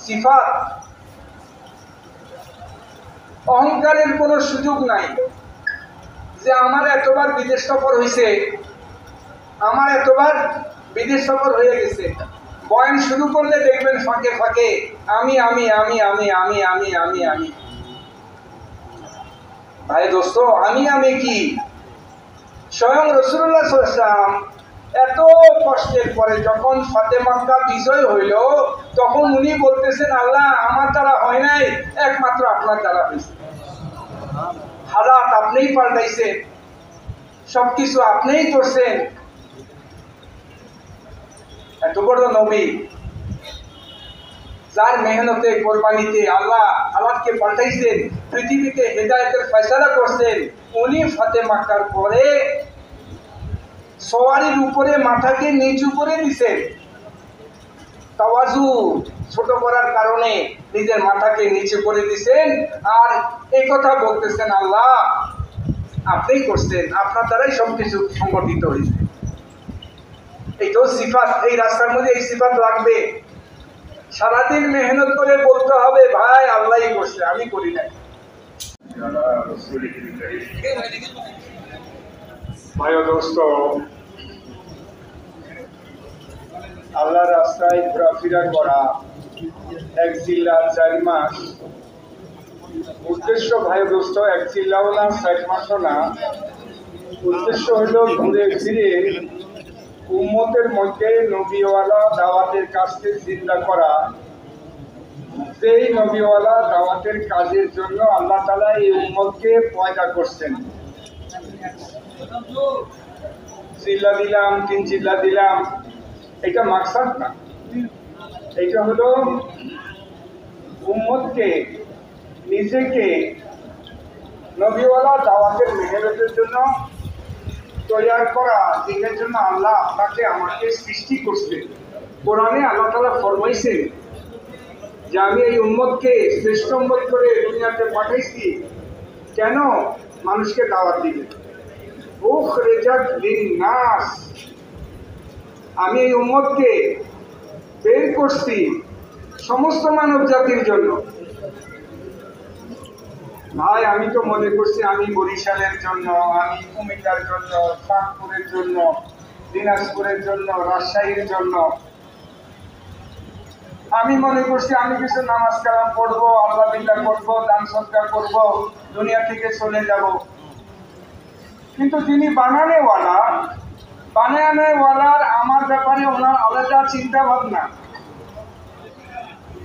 সিফাত, অহংকারের কোনো সুযোগ নাই যে আমার এতবার বিদেশ সফর হয়েছে, আমার এতবার বিদেশ সফর হয়ে গেছে। বয়ান শুরু করলে দেখবেন ফাঁকে ফাঁকে আমি আমি আমি আমি আমি আমি আমি আমি। ভাই দোস্ত, আমি কি? স্বয়ং রাসূলুল্লাহ সাল্লাল্লাহু আলাইহি ওয়াসাল্লাম এত কষ্টের পরে যখন ফাতে মক্কা বিজয় হইল, তখন উনি বলতেছেন, আল্লাহ আমার দ্বারা হয় নাই, একমাত্র আপনার দ্বারা হয়েছে। হালাত আপনিই পাল্টাইছেন, সবকিছু আপনিই করছেন। এত বড় নবী, যার মেহনতে কোরবানিতে আল্লাহ হালাতকে পাল্টাইছেন, পৃথিবীতে হেদায়েতের ফয়সালা করছেন, উনি ফাতে মক্কার পরে সওয়ারির উপরে মাথাকে নিচু করে দিয়েছেন। তাওয়াজু ছোট করার কারণে নিজের মাথাকে নিচু করে দিয়েছেন, আর এই কথা বলতেছেন, আল্লাহ আপনিই করছেন, আপনার দ্বারাই সবকিছু সংগঠিত হয়েছে। এইটাও সিফাত, এই রাস্তার মধ্যে এই সিফাত লাগবে। সারাদিন মেহনত করে বলতে হবে, ভাই আল্লাহই করছে, আমি করি নাই। ভাই দোস্ত, আল্লাহ রাস্তায় ঘোরাফেরা করা 1 জিল্লা 4 মাস, উদ্দেশ্য ভাই দোস্ত 1 জিল্লাও না 4 মাসও না, উদ্দেশ্য হলো ঘুরে ফিরে উম্মতের মধ্যে নবীওয়ালা দাওয়াতের কাজকে জিন্দা করা। সেই নবীওয়ালা দাওয়াতের কাজের জন্য আল্লাহ তাআলা এই উম্মতকে পয়দা করছেন। জিল্লা দিলাম, 3 জিল্লা দিলাম, এটা মাকসাদ না। এটা হলো উম্মতকে নিজেকে নবীওয়ালা দাওয়াতের মেহনতের জন্য তৈয়ার করা, যেটার জন্য আল্লাহ আপনাকে আমাকে সৃষ্টি করছে। কোরআনে আল্লাহ তাআলা ফরমাইছেন যে আমি এই উম্মতকে শ্রেষ্ঠ উম্মত করে দুনিয়াতে পাঠাইছি, কেন? মানুষকে দাওয়াত দিবে। উখরিজাত লিন-নাস, আমি এই উম্মতকে বের করছি সমস্ত মানব জাতির জন্য। ভাই আমি তো মনে করছি আমি বরিশালের জন্য, আমি কুমিল্লার জন্য, চাঁদপুরের জন্য, দিনাজপুরের জন্য, রাজশাহীর জন্য। আমি মনে করছি আমি কিছু নামাজ কালাম পড়বো, আল্লাহ বিল্লাহ করবো, দান সদকা করবো, দুনিয়া থেকে চলে যাব। কিন্তু যিনি বানানেওয়ালার আমার ব্যাপারে ওনার আলাদা চিন্তা ভাবনা।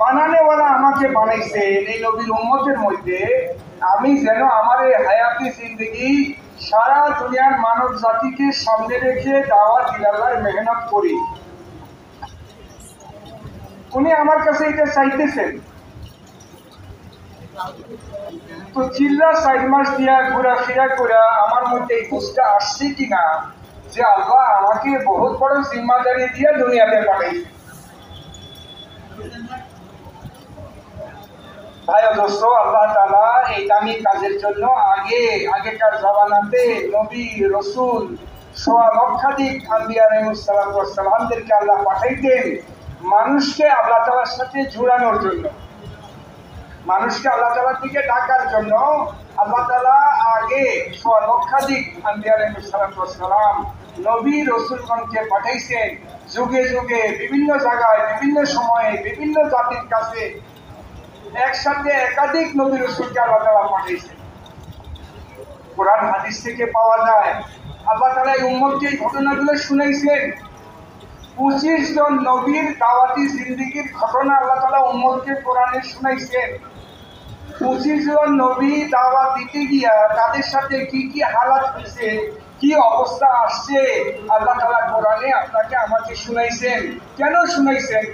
বানানেওয়ালা আমাকে বানাইছে এই নবীর উম্মতের মধ্যে, আমি যেন আমার এই হায়াতি জিন্দেগি সারা দুনিয়ার মানব জাতিকে সামনে রেখে দাওয়াত দিলার মেহনত করি। উনি আমার কাছে এটা চাইতেছেন। তো চিল্লা 4 মাস দিয়া ঘোরাফেরা করে আমার মধ্যে এই বুঝটা আসছে কিনা যে আল্লাহ আমাকে বহুত বড় জিম্মাদারি দিয়ে দুনিয়াতে পাঠাইছে। ভাই দোস্ত, আল্লাহ তাআলা এই দামি কাজের জন্য আগেকার জামানাতে নবী রসুল 1.25 লক্ষাধিক আম্বিয়া আলাইহিস সালামদেরকে আল্লাহ পাঠাইতেন মানুষকে আল্লাহ তাআলার সাথে জোড়ানোর জন্য, মানুষকে আল্লাহ তাআলার দিকে ডাকার জন্য। আল্লাহ তাআলা আগে 1.25 লক্ষাধিক আম্বিয়া আলাইহিস সালাম নবী রসুলগণকে পাঠাইছেন। যুগে যুগে বিভিন্ন জায়গায়, বিভিন্ন সময়ে, বিভিন্ন জাতির কাছে একসাথে একাধিক নবী রসুলকে আল্লাহ তাআলা পাঠিয়েছেন। কোরআন হাদিস থেকে পাওয়া যায় আল্লাহ তাআলা এই উম্মতকে এই ঘটনাগুলো শুনাইছেন। 25 জন নবীর দাওয়াতি জিন্দেগির ঘটনা আল্লাহ তাআলা উম্মতকে কোরআনে শুনাইছেন। 25 জন নবী দাওয়াত দিতে গিয়া তাদের সাথে কি কি হালাত হয়েছে, কি অবস্থা আসছে, আল্লাহ তাআলা কোরআনে আপনাকে আমাকে শুনাইছেন। কেন শুনাইছেন?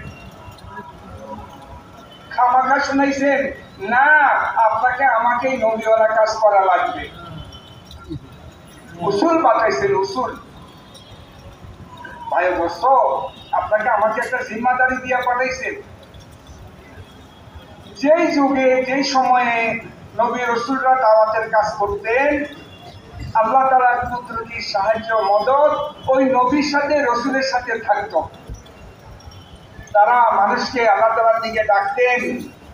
খামাখা শুনাইছেন না, আপনাকে আমাকে এই নবীওয়ালা কাজ করা লাগবে। উসুল বাতাইছেন, উসুল। ভাই দোস্ত, আপনাকে আমাকে একটা জিম্মাদারি দিয়ে পাঠাইছেন। যেই যুগে, যেই সময়ে নবী রসুলরা দাওয়াতের কাজ করতেন, আল্লাহ তাআলার কুদরতি সাহায্য মদদ ওই নবীর সাথে রসুলের সাথে থাকতো। তারা মানুষকে আল্লাহ তাআলার দিকে ডাকতেন,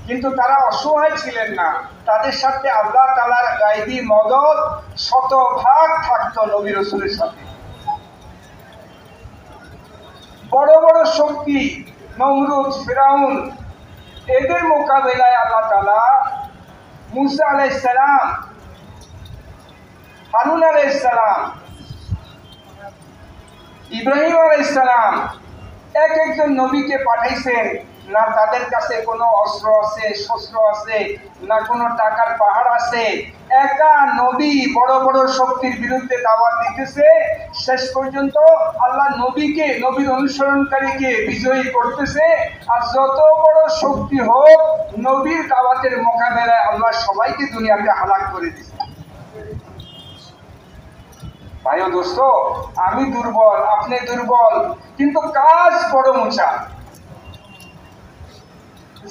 কিন্তু তারা অসহায় ছিলেন না। তাদের সাথে আল্লাহ তাআলার গায়বী মদদ শতভাগ থাকতো নবী রাসূলের সাথে। বড় বড় শক্তি নমরুদ, ফিরাউন, এদের মোকাবেলায় আল্লাহ তাআলা মুসা আলাইহিস সালাম, হারুন আলাইহিস সালাম, ইব্রাহিম আলাইহিস সালাম এক একজন নবীকে পাঠাইছেন। না তাদের কাছে কোনো অস্ত্র আছে, শস্ত্র আছে, না কোনো টাকার পাহাড় আছে। একা নবী বড় বড় শক্তির বিরুদ্ধে দাওয়াত দিতেছে। শেষ পর্যন্ত আল্লাহ নবীকে, নবীর অনুসরণকারীকে বিজয়ী করতেছে। আর যত বড় শক্তি হোক, নবীর দাওয়াতের মোকাবেলায় আল্লাহ সবাইকে দুনিয়াতে হালাক করে দিচ্ছে। ভাই ও দোস্ত, আমি দুর্বল, আপনি দুর্বল, কিন্তু কাজ বড় মোচা।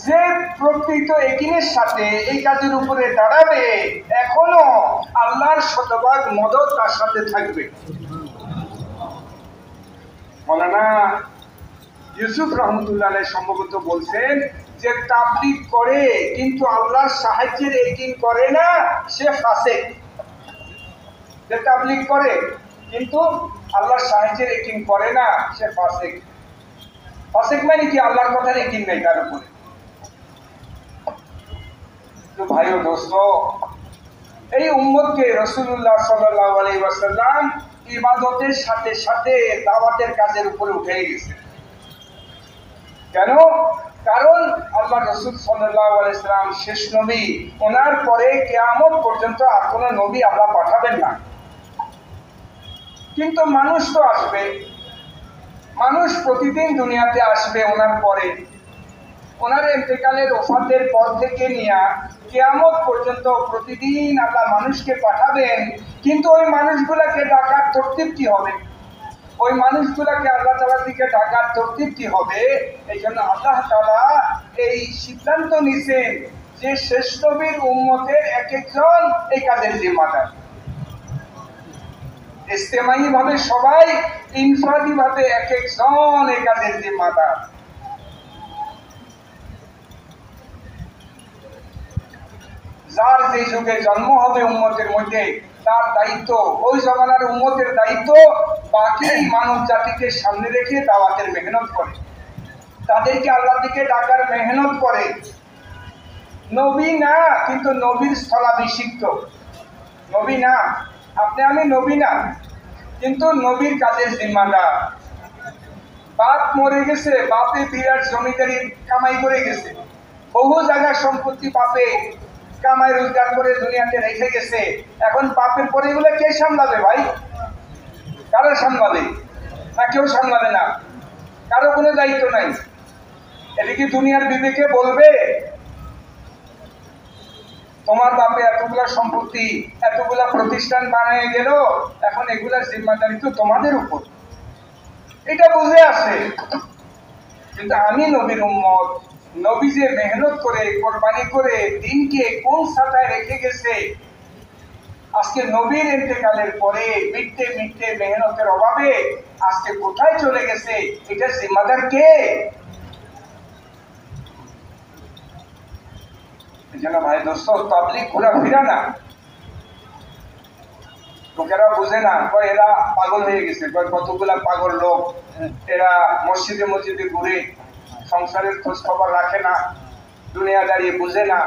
যে প্রকৃত একিনের সাথে এই কাজের উপরে দাঁড়াবে, এখনো আল্লাহর শতভাগ মদদ তার সাথে থাকবে। মৌলানা ইউসুফ রহমতুল্লাহ আলাইহি সম্ভবত বলছেন যে তাবলীগ করে কিন্তু আল্লাহর সাহায্যের একিন করে না, সে ফাসিক। যে তাবলীগ করে কিন্তু আল্লাহর সাহায্যের একিন করে না, সে ফাসিক। ফাসিক মানে কি? আল্লাহর কথার একিন নেই তার উপরে। তো ভাই ও দোস্ত, এই উম্মতকে রাসূলুল্লাহ সাল্লাল্লাহু আলাইহি ওয়াসাল্লাম ইবাদতের সাথে সাথে দাওয়াতের কাজের উপরে উঠে গেছে। কেন? কারণ আল্লাহ রাসূল সাল্লাল্লাহু আলাইহি ওয়াসাল্লাম শেষ নবী। ওনার পরে কিয়ামত পর্যন্ত আর কোনো নবী আল্লাহ পাঠাবেন না। কিন্তু মানুষ তো আসবে, মানুষ প্রতিদিন দুনিয়াতে আসবে ওনার পরে। ওনার ইন্তেকালের ওফাতের পর থেকে নিয়ে কিয়ামত পর্যন্ত প্রতিদিন আল্লাহ মানুষকে পাঠাবেন। কিন্তু ওই মানুষগুলাকে ডাকার তরতিব কি হবে? ওই মানুষগুলাকে আল্লাহ তাআলার দিকে ডাকার তরতিব কি হবে? এই জন্য আল্লাহ তাআলা এই সিদ্ধান্ত নিছেন যে শেষ নবীর উম্মতের এক একজন এই কাজের জিম্মাদার। ইজতেমাই ভাবে সবাই, ইনফরাদি ভাবে এক একজন এই কাজের জিম্মাদার। যার যে যুগে জন্ম হবে উম্মতের মধ্যে, তার দায়িত্ব, ওই জমানার উম্মতের দায়িত্ব বাকি মানব জাতিকে সামনে রেখে দাওয়াতের মেহনত করে, তাদেরকে আল্লাহর দিকে ডাকার মেহনত করে। নবী না, কিন্তু নবীর স্থলাভিষিক্ত। নবী না, আপনি আমি নবী না, কিন্তু নবীর কাজের জিম্মাদার। বাপ মরে গেছে, বাপে বিরাট জমিদারি কামাই করে গেছে, বহু জায়গার সম্পত্তি বাপে কামাই রোজগার করে দুনিয়াতে রেখে গেছে। এখন বাপের পরে এগুলো কে সামলাবে ভাই? কারা সামলাবে? না কেউ সামলাবে না, কারো কোনো দায়িত্ব নাই। এটা কি দুনিয়ার বিবেকে বলবে তোমার বাপে এতগুলা সম্পত্তি, এতগুলা প্রতিষ্ঠান বানিয়ে গেল, এখন এগুলার জিম্মাদারি তো তোমাদের উপর? এটা বুঝে আসে। কিন্তু আমি নবীর উম্মত, নবী যে মেহনত করে, কোরবানি করে দিনকে কোন সাতায় রেখে গেছে, আজকে নবীর ইন্তেকালের পরে মিটতে মিটতে মেহনতের অভাবে আজকে কোথায় চলে গেছে, এটা জিম্মাদার কে? যেন ভাই দোস্ত, তাবলীগ ঘোরাফেরা না। লোকেরা বুঝে না, এরা পাগল হয়ে গেছে। কতগুলা পাগল লোক, এরা মসজিদে মসজিদে ঘুরে, সংসারের খোঁজ খবর রাখে না, দুনিয়াদারি বুঝে না।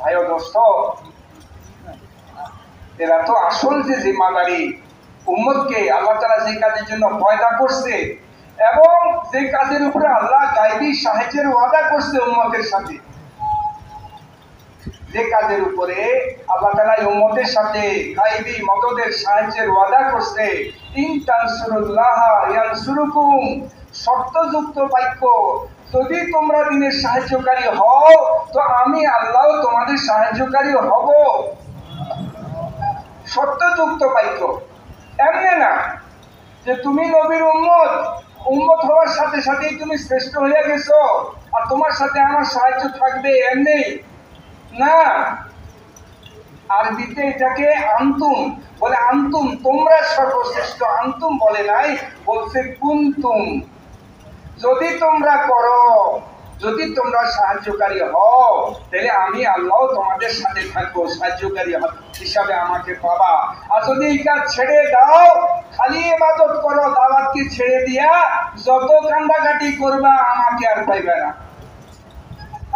ভাই ও দোস্ত, এরা তো আসল যে জিম্মাদারি, উম্মতকে আল্লাহ তাআলা যে কাজের জন্য পয়দা করছে এবং যে কাজের উপরে আল্লাহ গায়বী সাহায্যের ওয়াদা করছে উম্মতের সাথে, যে কাজের উপরে আল্লাহ তাআলা উম্মতের সাথে গায়বী মদদের সাহায্যের ওয়াদা করছে, ইন তানসুরুল্লাহ ইয়ানসুরুকুম, শর্তযুক্ত বাক্য, যদি তোমরা দিনের সাহায্যকারী হও তো আমি আল্লাহ তোমাদের সাহায্যকারী হব। শর্তযুক্ত বাক্য, এমনি না যে তুমি নবীর উম্মত, উম্মত হওয়ার সাথে সাথেই তুমি শ্রেষ্ঠ হয়ে গেছো আর তোমার সাথে আমার সাহায্য থাকবে, এমনি না। আরবিতে এটাকে আনতুম বলে, আনতুম তোমরা সর্বশ্রেষ্ঠ। আনতুম বলে নাই, বলছে কুনতুম। যদি তোমরা করো, যদি তোমরা সাহায্যকারী হও, তাহলে আমি আল্লাহ তোমাদের সাথে থাকবো, সাহায্যকারী হিসাবে আমাকে পাবা। আর যদি এই কাজ ছেড়ে দাও, খালি ইবাদত করো, দাওয়াতকে ছেড়ে দিয়া যত কান্দাকাটি করবা, আমাকে আর পাইবে না,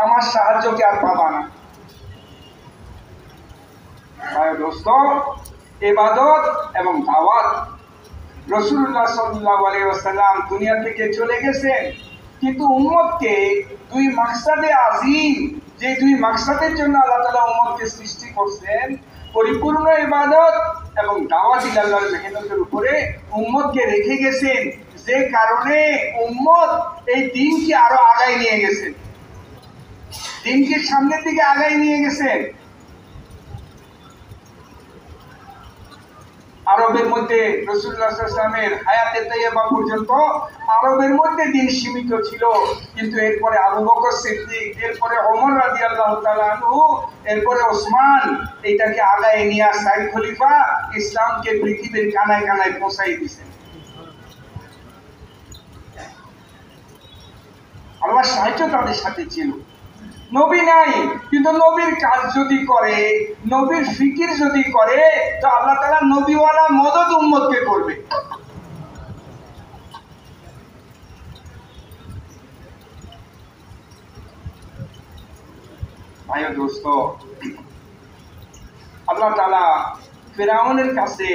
আমার সাহায্যকে আর পাবা না। দোস্ত, ইবাদত এবং দাওয়াত, রাসূলুল্লাহ সাল্লাল্লাহু আলাইহি ওয়াসাল্লাম দুনিয়া থেকে চলে গেছেন, কিন্তু উম্মতকে দুই মাকসাদে আজিম, যে দুই মাকসাদের জন্য আল্লাহ তাআলা উম্মতকে সৃষ্টি করছেন, পরিপূর্ণ ইবাদত এবং দাওয়াত ইলাল্লাহর মেহনতের উপরে উম্মতকে রেখে গেছেন, যে কারণে উম্মত এই দিনকে আরো আগায় নিয়ে গেছেন, দিনকে সামনের দিকে আগায় নিয়ে গেছেন। আরবের মধ্যে রাসূলুল্লাহ সাল্লাল্লাহু আলাইহি ওয়াসাল্লামের হায়াতে তাইয়্যিবা পর্যন্ত আরবের মধ্যে দিন সীমিত ছিল, কিন্তু এরপরে আবু বকর সিদ্দিক, এরপরে ওমর রাদিয়াল্লাহু তাআলা আনহু, এরপরে ওসমান এটাকে আগায় নিয়ে চার খলিফা ইসলামকে পৃথিবীর কানায় কানায় পৌঁছাই দিয়েছেন। আল্লাহর সাহায্য তাদের সাথে ছিল। নবী নাই, কিন্তু নবীর কাজ যদি করে, নবীর ফিকির যদি করে, তো আল্লাহ তাআলা নবীওয়ালা মদদ উম্মতকে করবে। ভাই ও দোস্ত, আল্লাহ তাআলা ফিরআউনের কাছে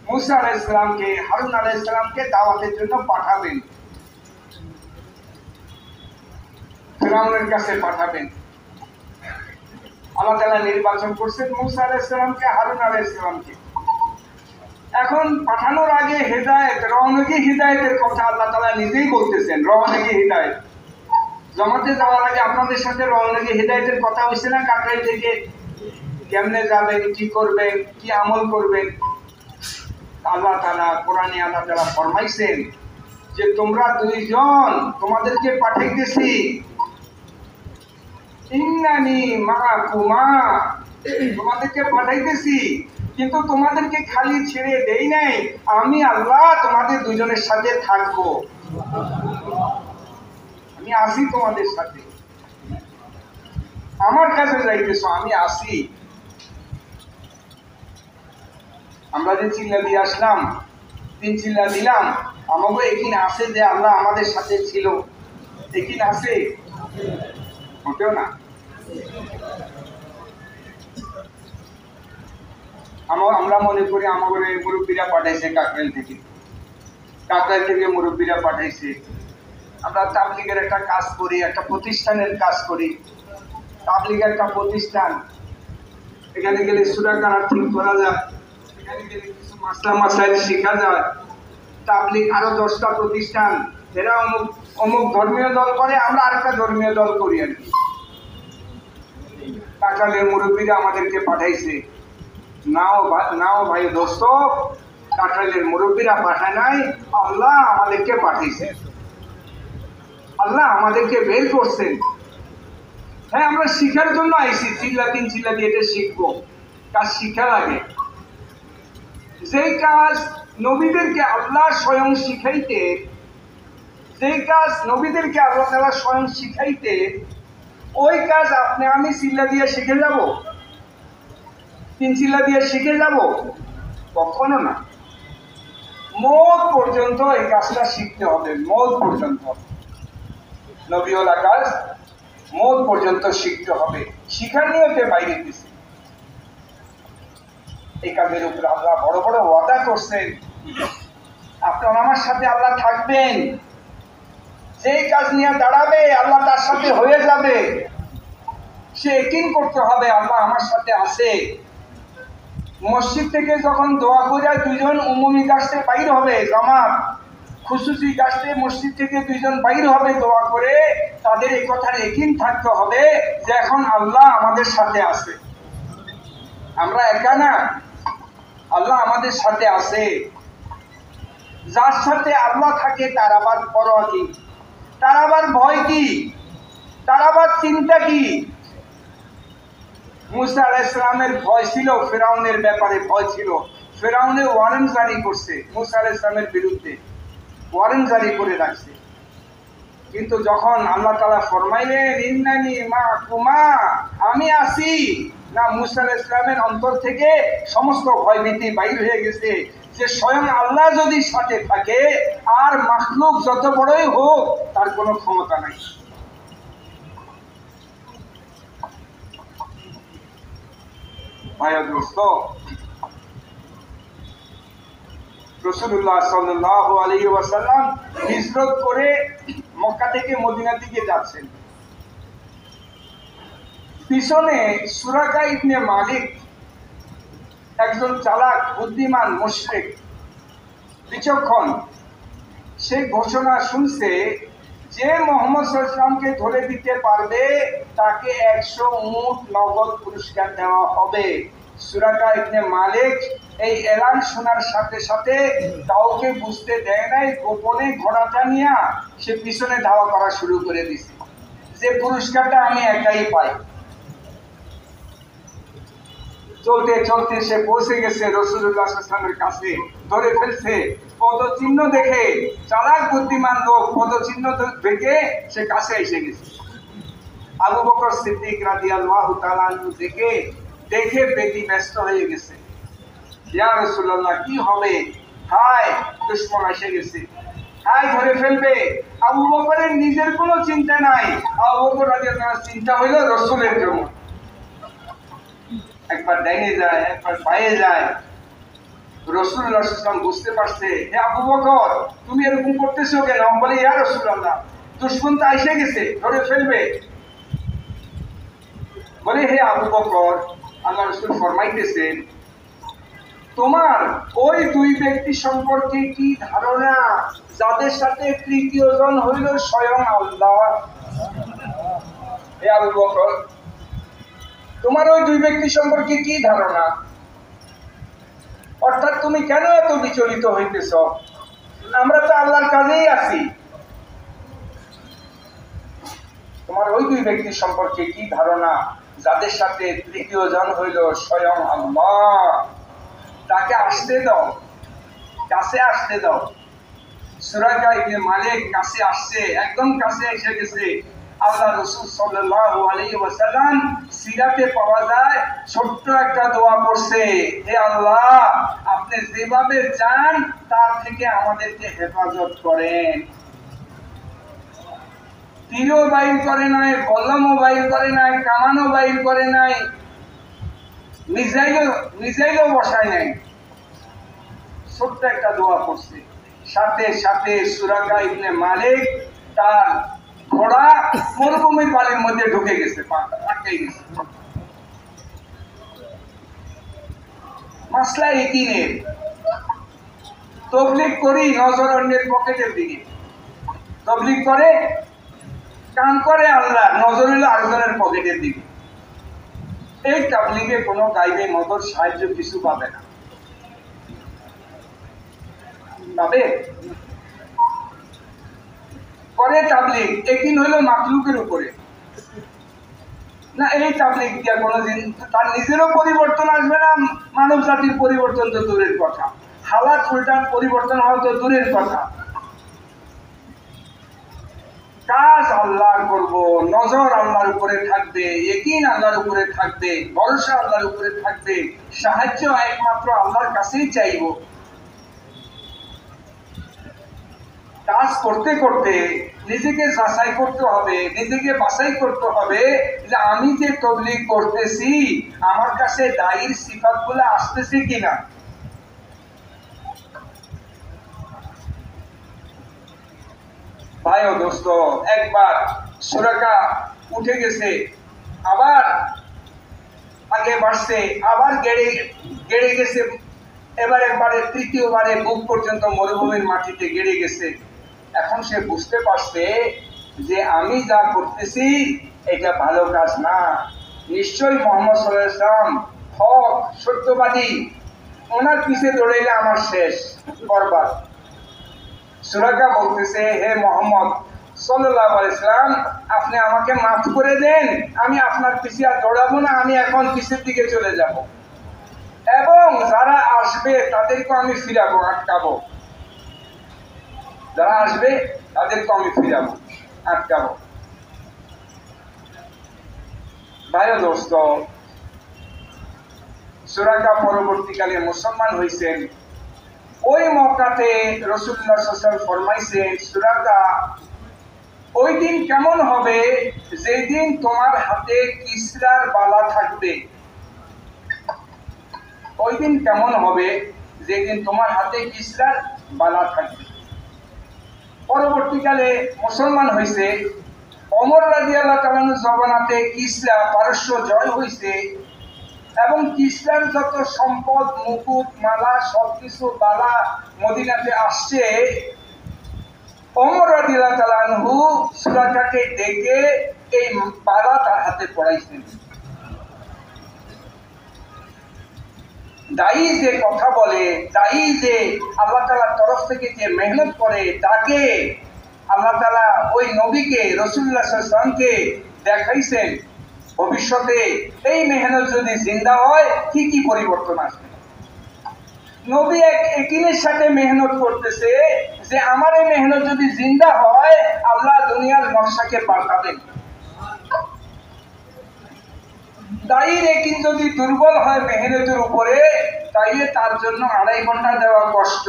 মূসা আলাইহিস সালামকে, হারুন আলাইহিস সালামকে দাওয়াতের জন্য পাঠাবেন, ফিরআউনের কাছে পাঠাবেন। আল্লাহ তাআলা নির্বাচন করছেন মূসা আলাইহিস সালামকে, হারুন আলাইহিস সালামকে। এখন পাঠানোর আগে হিদায়াত, রওনাকি হিদায়াতের কথা আল্লাহ তাআলা নিজেই বলতেছেন। রওনাকি হিদায়াত, জামাতে যাওয়ার আগে আপনাদের সাথে রওনাকি হিদায়াতের কথা হইছে না? কাকরাইল থেকে কেমনে যাবেন, কি করবেন, কি আমল করবেন। আল্লাহ তাআলা কোরআনে আল্লাহ তাআলা ফরমাইছেন যে তোমরা দুইজন, তোমাদেরকে পাঠাইতেছি, ইন্নানি মাআকুমা, তোমাদেরকে পাঠাইতেছি, কিন্তু তোমাদেরকে খালি ছেড়ে দেই নাই, আমি আল্লাহ তোমাদের দুজনের সাথে থাকবো, আমি আসি তোমাদের সাথে, আমার কাছে যাইতেছো, আমি আসি। আমরা যে চিল্লা দিয়ে আসলাম, 3 চিল্লা দিলাম, আমাকে একিন আছে যে আল্লাহ আমাদের সাথে ছিল, একিন আছে? মোটেও না। আমরা মনে করি আমাদের মুরব্বীরা পাঠাইছে কাকরাইল থেকে, কাকরাইল থেকে মুরব্বীরা পাঠাইছে। আমরা তাবলীগের একটা কাজ করি, একটা প্রতিষ্ঠানের কাজ করি, তাবলীগ একটা প্রতিষ্ঠান, এখানে গেলে সূরা কারাত ঠিক করা যায়, এখানে গেলে কিছু মাসলা মাসাইল শেখা যায়। তাবলীগ আরো 10টা প্রতিষ্ঠান, এরা অমুক অমুক ধর্মীয় দল করে, আমরা আরেকটা ধর্মীয় দল করি আর কি। কাকরাইলের মুরব্বীরা আমাদেরকে পাঠাইছে। নাও ভাই দোস্ত, কাকরাইলের মুরব্বীরা পাঠায় নাই, আল্লাহ আমাদেরকে পাঠাইছে, আল্লাহ আমাদেরকে বের করছেন। হ্যাঁ, আমরা শিখার জন্য আইছি, চিল্লা 3 চিল্লা দিয়ে এটা শিখবো, কাজ শিক্ষা লাগে। যেই কাজ নবীদেরকে আল্লাহ স্বয়ং শিখাইতে, যেই কাজ নবীদেরকে আল্লাহ তাআলা স্বয়ং শিখাইতে, ওই কাজ আপনি আমি চিল্লা দিয়ে শিখে যাব, 3 চিল্লা দিয়ে শিখে যাব? কখনো না। মওত পর্যন্ত এই কাজটা শিখতে হবে, মওত পর্যন্ত। নবীওয়ালা কাজ মওত পর্যন্ত শিখতে হবে, শিখার নিয়তে বাইরে দিছে। এই কাজের উপরে আল্লাহ বড় বড় ওয়াদা করছেন, আপনার আমার সাথে আল্লাহ থাকবেন, যেই কাজ নিয়ে দাঁড়াবে আল্লাহ তার সাথে হয়ে যাবে, সে ইয়াকিন করতে হবে আল্লাহ আমার সাথে আছে। মসজিদ থেকে যখন দোয়া করে 2জন উমুমি কাজে বাইর হবে, জামাত খুশুসি কাজে মসজিদ থেকে 2জন বাইর হবে দোয়া করে, তাদের এই কথার ইয়াকিন থাকতে হবে যে এখন আল্লাহ আমাদের সাথে আছে, আমরা একা না, আল্লাহ আমাদের সাথে আছে। যার সাথে আল্লাহ থাকে তার আবার পরোয়া কি, তার আবার ভয় কি, তার আবার চিন্তা কি? মূসা আলাইহিস সালামের ভয় ছিল, ফিরআউনের ব্যাপারে ভয় ছিল। ফিরআউনে ওয়ারেন্ট জারি করছে, মূসা আলাইহিস সালামের বিরুদ্ধে ওয়ারেন্ট জারি করে রাখছে। কিন্তু যখন আল্লাহ তাআলা ফরমাইলেন ইন্নানি মাকুমা, আমি আছি না, মুসা আলাইহিস সালামের অন্তর থেকে সমস্ত ভয়ভীতি বাইর হয়ে গেছে যে স্বয়ং আল্লাহ যদি সাথে থাকে আর মাখলুক যত বড়ই হোক তার কোনো ক্ষমতা নাই। ভাই দোস্ত, রাসূলুল্লাহ সাল্লাল্লাহু আলাইহি ওয়াসাল্লাম হিজরত করে মক্কা থেকে মদিনার দিকে যাচ্ছেন। পিছনে সুরাকা ইবনে মালিক, একজন চালাক বুদ্ধিমান মুশরিক বিচক্ষণ, সে ঘোষণা শুনছে যে মুহাম্মদ সাল্লাল্লাহু আলাইহি ওয়াসাল্লামকে ধরে দিতে পারবে তাকে 100 উট নগদ পুরস্কার দেওয়া হবে। সুরাকা ইবনে মালিক এই এলান শোনার সাথে সাথে কাউকে বুঝতে দেয় নাই, গোপনে ঘোড়াটা নিয়ে সে পিছনে ধাওয়া করা শুরু করে দিছে যে পুরস্কারটা আমি একাই পাই। চলতে চলতে সে পৌঁছে গেছে রাসূলুল্লাহ সাল্লাল্লাহু আলাইহি ওয়াসাল্লামের কাছে, ধরে ফেলছে। পদচিহ্ন দেখে, চালাক বুদ্ধিমান লোক, পদচিহ্ন দেখে সে কাছে এসে গেছে। আবু বকর সিদ্দিক রাদিয়াল্লাহু তাআলা আনহু দেখে বেদি ব্যস্ত হয়ে গেছে। ইয়া রাসূলুল্লাহ, কি হবে? হায়, দুশমন এসে গেছে, হায় ধরে ফেলবে। আবু বকরের নিজের কোনো চিন্তা নাই, আবু বকর রাদিয়াল্লাহু তাআলা চিন্তা হইল রাসূলের জন্য। একবার ডাইনে যায়, একবার বাঁয়ে যায়। রাসূলুল্লাহ সাল্লাল্লাহু আলাইহি ওয়াসাল্লাম বুঝতে পারছে, হে আবু বকর, তুমি এরকম করতেছো কেন? বলে, ইয়া রাসূলুল্লাহ, দুশমন তো এসে গেছে, ধরে ফেলবে। বলে, হে আবু বকর, আল্লাহ রাসূল ফরমাইতেছেন, তোমার ওই দুই ব্যক্তি সম্পর্কে কি ধারণা যাদের সাথে তৃতীয় জন হইল স্বয়ং আল্লাহ? হে আবু বকর, তোমার ওই দুই ব্যক্তি সম্পর্কে কি ধারণা? অর্থাৎ তুমি কেন এত বিচলিত হইতেছ? আমরা তো আল্লাহর কাজেই আছি। তোমার ওই দুই ব্যক্তি সম্পর্কে কি ধারণা যাদের সাথে তৃতীয় জন হইল স্বয়ং আল্লাহ? তাকে আসতে দাও, কাছে আসতে দাও। সুরাকা ইবনে মালিক কাছে আসছে, একদম কাছে এসে গেছে। আল্লাহ রাসূল সাল্লাল্লাহু আলাইহি ওয়াসাল্লাম সিরাতে পাওয়া যায় ছোট্ট একটা দোয়া পড়ছে, হে আল্লাহ, আপনি যেভাবে চান তার থেকে আমাদেরকে হেফাজত করেন। তীরও বাইর করে নাই, কলমও বাইর করে নাই, কামানও বাইর করে নাই, মিসাইলও বসায় নাই, ছোট্ট একটা দোয়া পড়ছে। সাথে সাথে সুরাকা ইবনে মালিক তার ঘোড়া মরুভূমির বালির মধ্যে ঢুকে গেছে, আটকে গেছে। মাসলা ইকিনের তবলিগ করি নজর অন্যের পকেটের দিকে, তবলিগ করে কাম করে আল্লাহ, নজর হইল আরেকজনের পকেটের দিকে। এই তাবলিগে কোনো গাইবে মদর সাহায্য কিছু পাবে না, পাবে? করে তাবলিগ একদিন হইল মাখলুকের উপরে না, এই তাবলিগ দিয়া কোনোদিন তার নিজেরও পরিবর্তন আসবে না, মানব জাতির পরিবর্তন তো দূরের কথা, হালাত উল্টান পরিবর্তন হওয়া তো দূরের কথা। কাজ আল্লাহর করব, নজর আল্লাহর উপরে থাকবে, ইয়াকিন আল্লাহর উপরে থাকবে, ভরসা আল্লাহর উপরে থাকবে, সাহায্য একমাত্র আল্লাহর কাছেই চাইব। কাজ করতে করতে নিজেকে যাচাই করতে হবে, নিজেকে বাছাই করতে হবে যে আমি যে তবলিগ করতেছি আমার কাছে দায়ীর সিফাতগুলো আসতেছে কিনা। ভাই ও দোস্ত, একবার সুরাকা উঠে গেছে, আবার আগে বাড়ছে, আবার গেড়ে গেছে, একবারে তৃতীয়বারে বুক পর্যন্ত মরুভূমির মাটিতে গেড়ে গেছে। এখন সে বুঝতে পারছে যে আমি যা করতেছি এটা ভালো কাজ না, নিশ্চয়ই মুহাম্মদ সাল্লাল্লাহু আলাইহি ওয়াসাল্লাম হক সত্যবাদী, ওনার পিছে দৌড়াইলে আমার শেষ, বরবাদ। সুরাকা বলতেছে, হে মুহাম্মদ সাল্লাল্লাহু আলাইহি ওয়াসাল্লাম, আপনি আমাকে মাফ করে দেন, আমি আপনার পিছে আর দৌড়াবো না, আমি এখন পিছের দিকে চলে যাব, এবং যারা আসবে তাদেরকে আমি ফিরাবো, আটকাবো, যারা আসবে তাদেরকে আমি ফিরাবো। আটকাবো। ভাইও দোস্ত, সুরাকা পরবর্তীকালে মুসলমান হয়েছেন। ওই মক্কাতে রাসূলুল্লাহ সাল্লাল্লাহু আলাইহি ওয়াসাল্লাম ফরমাইছেন, সুরাকা ওই দিন কেমন হবে যেদিন তোমার হাতে কিসরার বালা থাকবে। ওই দিন কেমন হবে যেদিন তোমার হাতে কিসরার বালা থাকবে। পরবর্তীকালে মুসলমান হয়েছে। ওমর রাদিয়াল্লাহু তাআলা জমানাতে কিসরা পারস্য জয় হয়েছে এবং কিসরার যত সম্পদ, মুকুট, মালা, সবকিছু বালা মদিনাতে আসছে। ওমর রাদিয়াল্লাহু তাআলা আনহু সুরাকাকে ডেকে এই বালা তার হাতে পড়াইছেন। দায়ী যে কথা বলে, দায়ী যে আল্লাহ তাআলার তরফ থেকে যে মেহনত করে, তাকে আল্লাহ তাআলা ওই নবীকে রাসূলুল্লাহ সাল্লাল্লাহু আলাইহি ওয়াসাল্লামকে দেখাইছেন ভবিষ্যতে এই মেহনত যদি জিন্দা হয় কি কি পরিবর্তন আসবে। নবী একদিনের সাথে মেহনত করতেছে যে আমার এই মেহনত যদি জিন্দা হয় আল্লাহ দুনিয়ার নকশাকে পাল্টাবেন। দায়ীর একদিন যদি দুর্বল হয় মেহনতের উপরে, তাইলে তার জন্য 2.5 ঘন্টা দেওয়া কষ্ট,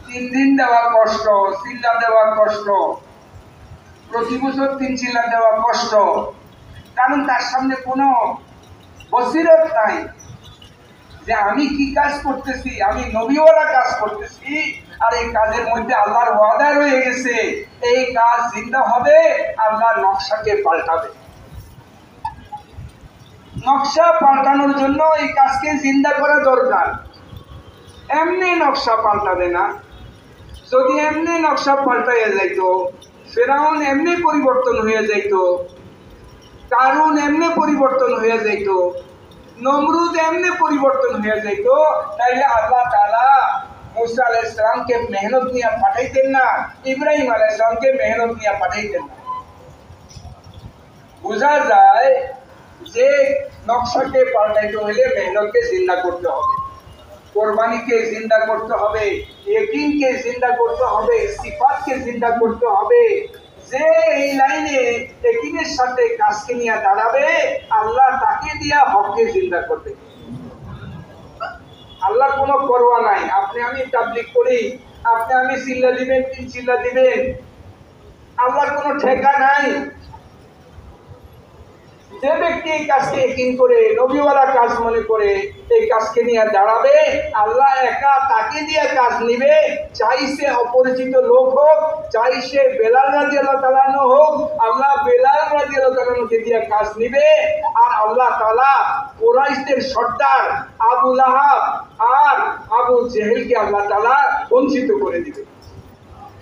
3 দিন দেওয়া কষ্ট, চিল্লা দেওয়া কষ্ট, প্রতি বছর 3 চিল্লা দেওয়া কষ্ট। কারণ তার সামনে কোনো বসিরত নাই যে আমি কি কাজ করতেছি, আমি নবীওয়ালা কাজ করতেছি, আর এই কাজের মধ্যে আল্লাহর ওয়াদা রয়ে গেছে এই কাজ জিন্দা হবে, আল্লাহর নকশাকে পাল্টাবে। নকশা পাল্টানোর জন্য এই কাজকে জিন্দা করা দরকার। এমনি নকশা পাল্টাবে না। যদি এমনি নকশা পাল্টাইয়া যাইত, ফেরাউন এমনি পরিবর্তন হয়ে যাইত, কারুন এমনি পরিবর্তন হয়ে যাইত, নমরুদ এমনি পরিবর্তন হয়ে যাইত, তাইলে আল্লাহ তাআলা মুসা আলাইহিস সালামকে মেহনত নিয়ে পাঠাইতেন না, ইব্রাহিম আলাইহিস সালামকে মেহনত নিয়ে পাঠাইতেন না। বোঝা যায় যে নকশাকে পাল্টাইতে হলে মেহনতকে জিন্দা করতে হবে, কোরবানিকে জিন্দা করতে হবে, ইয়াকিনকে জিন্দা করতে হবে, সিফাতকে জিন্দা করতে হবে। যে এই লাইনে ইয়াকিনের সাথে কাজকে নিয়ে দাঁড়াবে, আল্লাহ তাকে দিয়া হককে জিন্দা করবে। আল্লাহর কোনো পরোয়া নাই। আপনি আমি তাবলীগ করি, আপনি আমি চিল্লা দিবেন, 3 চিল্লা দিবেন, আল্লাহর কোনো ঠেকা নাই। যে ব্যক্তি এই কাজকে ইয়াকিন করে, নবীওয়ালা কাজ মনে করে এই কাজকে নিয়ে দাঁড়াবে, আল্লাহ একা তাকে দিয়ে কাজ নিবে। চাই সে অপরিচিত লোক হোক, চাই সে বেলাল রাদিয়াল্লাহু তাআলা আনহু হোক, আল্লাহ বেলাল রাদিয়াল্লাহু তাআলা আনহুকে দিয়ে কাজ নিবে। আর আল্লাহ তাআলা কুরাইশদের সর্দার আবু লাহাব আর আবু জেহেলকে আল্লাহ তাআলা বঞ্চিত করে দিবে,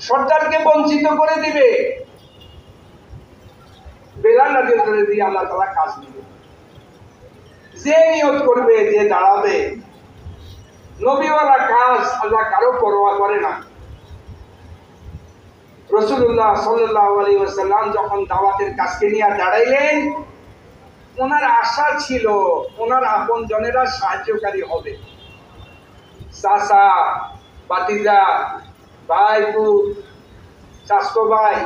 সর্দারকে বঞ্চিত করে দিবে। বেলাল রাদিয়াল্লাহু তাআলা দিয়ে আল্লাহ তাআলা কাজ নেবে। যে নিয়ত করবে, যে দাঁড়াবে, নবীওয়ালা কাজ আল্লাহ কারো পরোয়া করে না। রাসূলুল্লাহ সাল্লাল্লাহু আলাইহি ওয়াসাল্লাম যখন দাওয়াতের কাজকে নিয়ে দাঁড়াইলেন, ওনার আশা ছিল ওনার আপন জনেরা সাহায্যকারী হবে। চাচা, ভাতিজা, ভাই, পুত, চাচতো ভাই,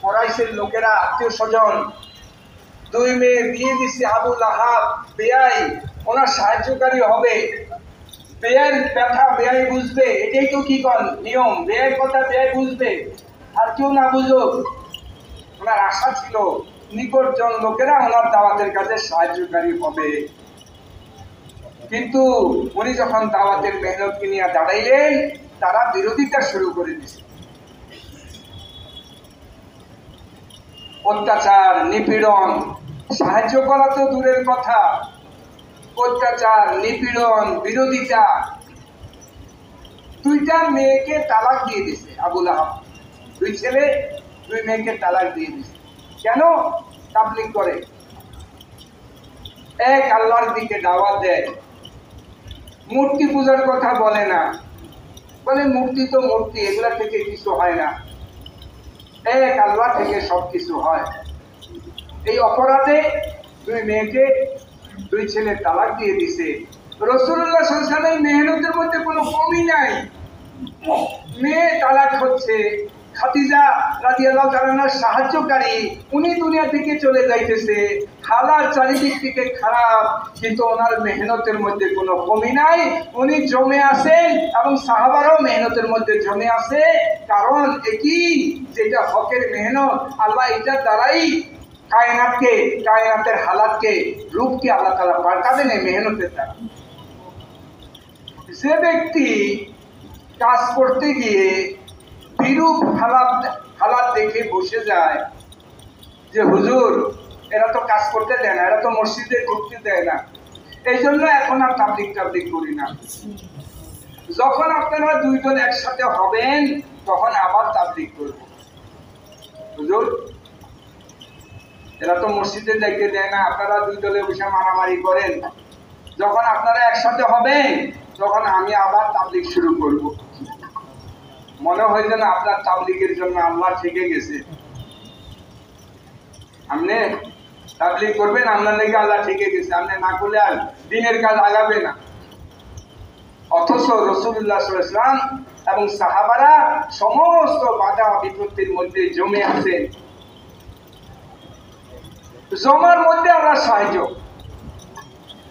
কুরাইশের লোকেরা, আত্মীয় স্বজন, 2 মেয়ে বিয়ে দিচ্ছে, আবু লাহাব বেয়াই, ওনার সাহায্যকারী হবে। বেয়াই ব্যথা বেয়াই বুঝবে, এটাই তো কি কন নিয়ম, বেয়াই কথা বেয়াই বুঝবে, আর কেউ না বুঝুক। ওনার আশা ছিল নিকটজন লোকেরা ওনার দাওয়াতের কাজে সাহায্যকারী হবে। কিন্তু উনি যখন দাওয়াতের মেহনতকে নিয়ে দাঁড়াইলেন, তারা বিরোধিতা শুরু করে দিয়েছে। অত্যাচার, নিপীড়ন, সাহায্য করা তো দূরের কথা, অত্যাচার, নিপীড়ন, বিরোধিতা। 2টা মেয়েকে তালাক দিয়ে দিয়েছে আবু লাহাব। 2 ছেলে 2 মেয়েকে তালাক দিয়ে দিয়েছে। কেন? তাবলীগ করে, এক আল্লাহর দিকে দাওয়াত দেয়, মূর্তি পূজার কথা বলে না, বলে মূর্তি তো মূর্তি, এগুলা থেকে কিছু হয় না, এক আল্লাহ থেকে সবকিছু হয়। এই অপরাধে 2 মেয়েকে 2 ছেলে তালাক দিয়ে দিছে। রাসূলুল্লাহ সাল্লাল্লাহু আলাইহি ওয়াসাল্লাম মেহনতের মধ্যে কোনো কমি নাই। মেয়ে তালাক হচ্ছে, খাদিজা রাদিয়াল্লাহু তাআলা আনহার সাহায্যকারী, উনি দুনিয়া থেকে চলে যাইতেছে, হালার চারিদিক থেকে খারাপ, কিন্তু ওনার মেহনতের মধ্যে কোনো কমি নাই, উনি জমে আছেন এবং সাহাবারাও মেহনতের মধ্যে জমে আছে। কারণ একই যেটা হকের মেহনত, আল্লাহ এটার দ্বারাই কায়নাতকে, কায়নাতের হালাতকে, রূপকে আল্লাহ তাআলা পাল্টাবেন এই মেহনতের দ্বারা। যে ব্যক্তি কাজ করতে গিয়ে বিরূপ হালাত দেখে বসে যায় যে হুজুর এরা তো কাজ করতে দেয় না, এরা তো মসজিদে ঢুকতে দেয় না, এই জন্য এখন আর তাবলিগ করি না। যখন আপনারা দুইজন একসাথে হবেন তখন আবার তাবলিগ করব। হুজুর এরা তো মসজিদে যাইতে দেয় না, আপনারা দুই দলে বসে মারামারি করেন, যখন আপনারা একসাথে হবেন তখন আমি আবার তাবলিগ শুরু করব। মনে হয় যেন আপনার তাবলিগের জন্য আল্লাহ ঠেকে গেছে, আপনি তাবলিগ করবেন আপনার লেগে আল্লাহ ঠেকে গেছে, আপনি না করলে আর দিনের কাজ আগাবে না। অথচ রাসূলুল্লাহ সাল্লাল্লাহু আলাইহি ওয়াসাল্লাম এবং সাহাবারা সমস্ত বাধা বিপত্তির মধ্যে জমে আছেন। জমার মধ্যে আল্লাহ সাহায্য,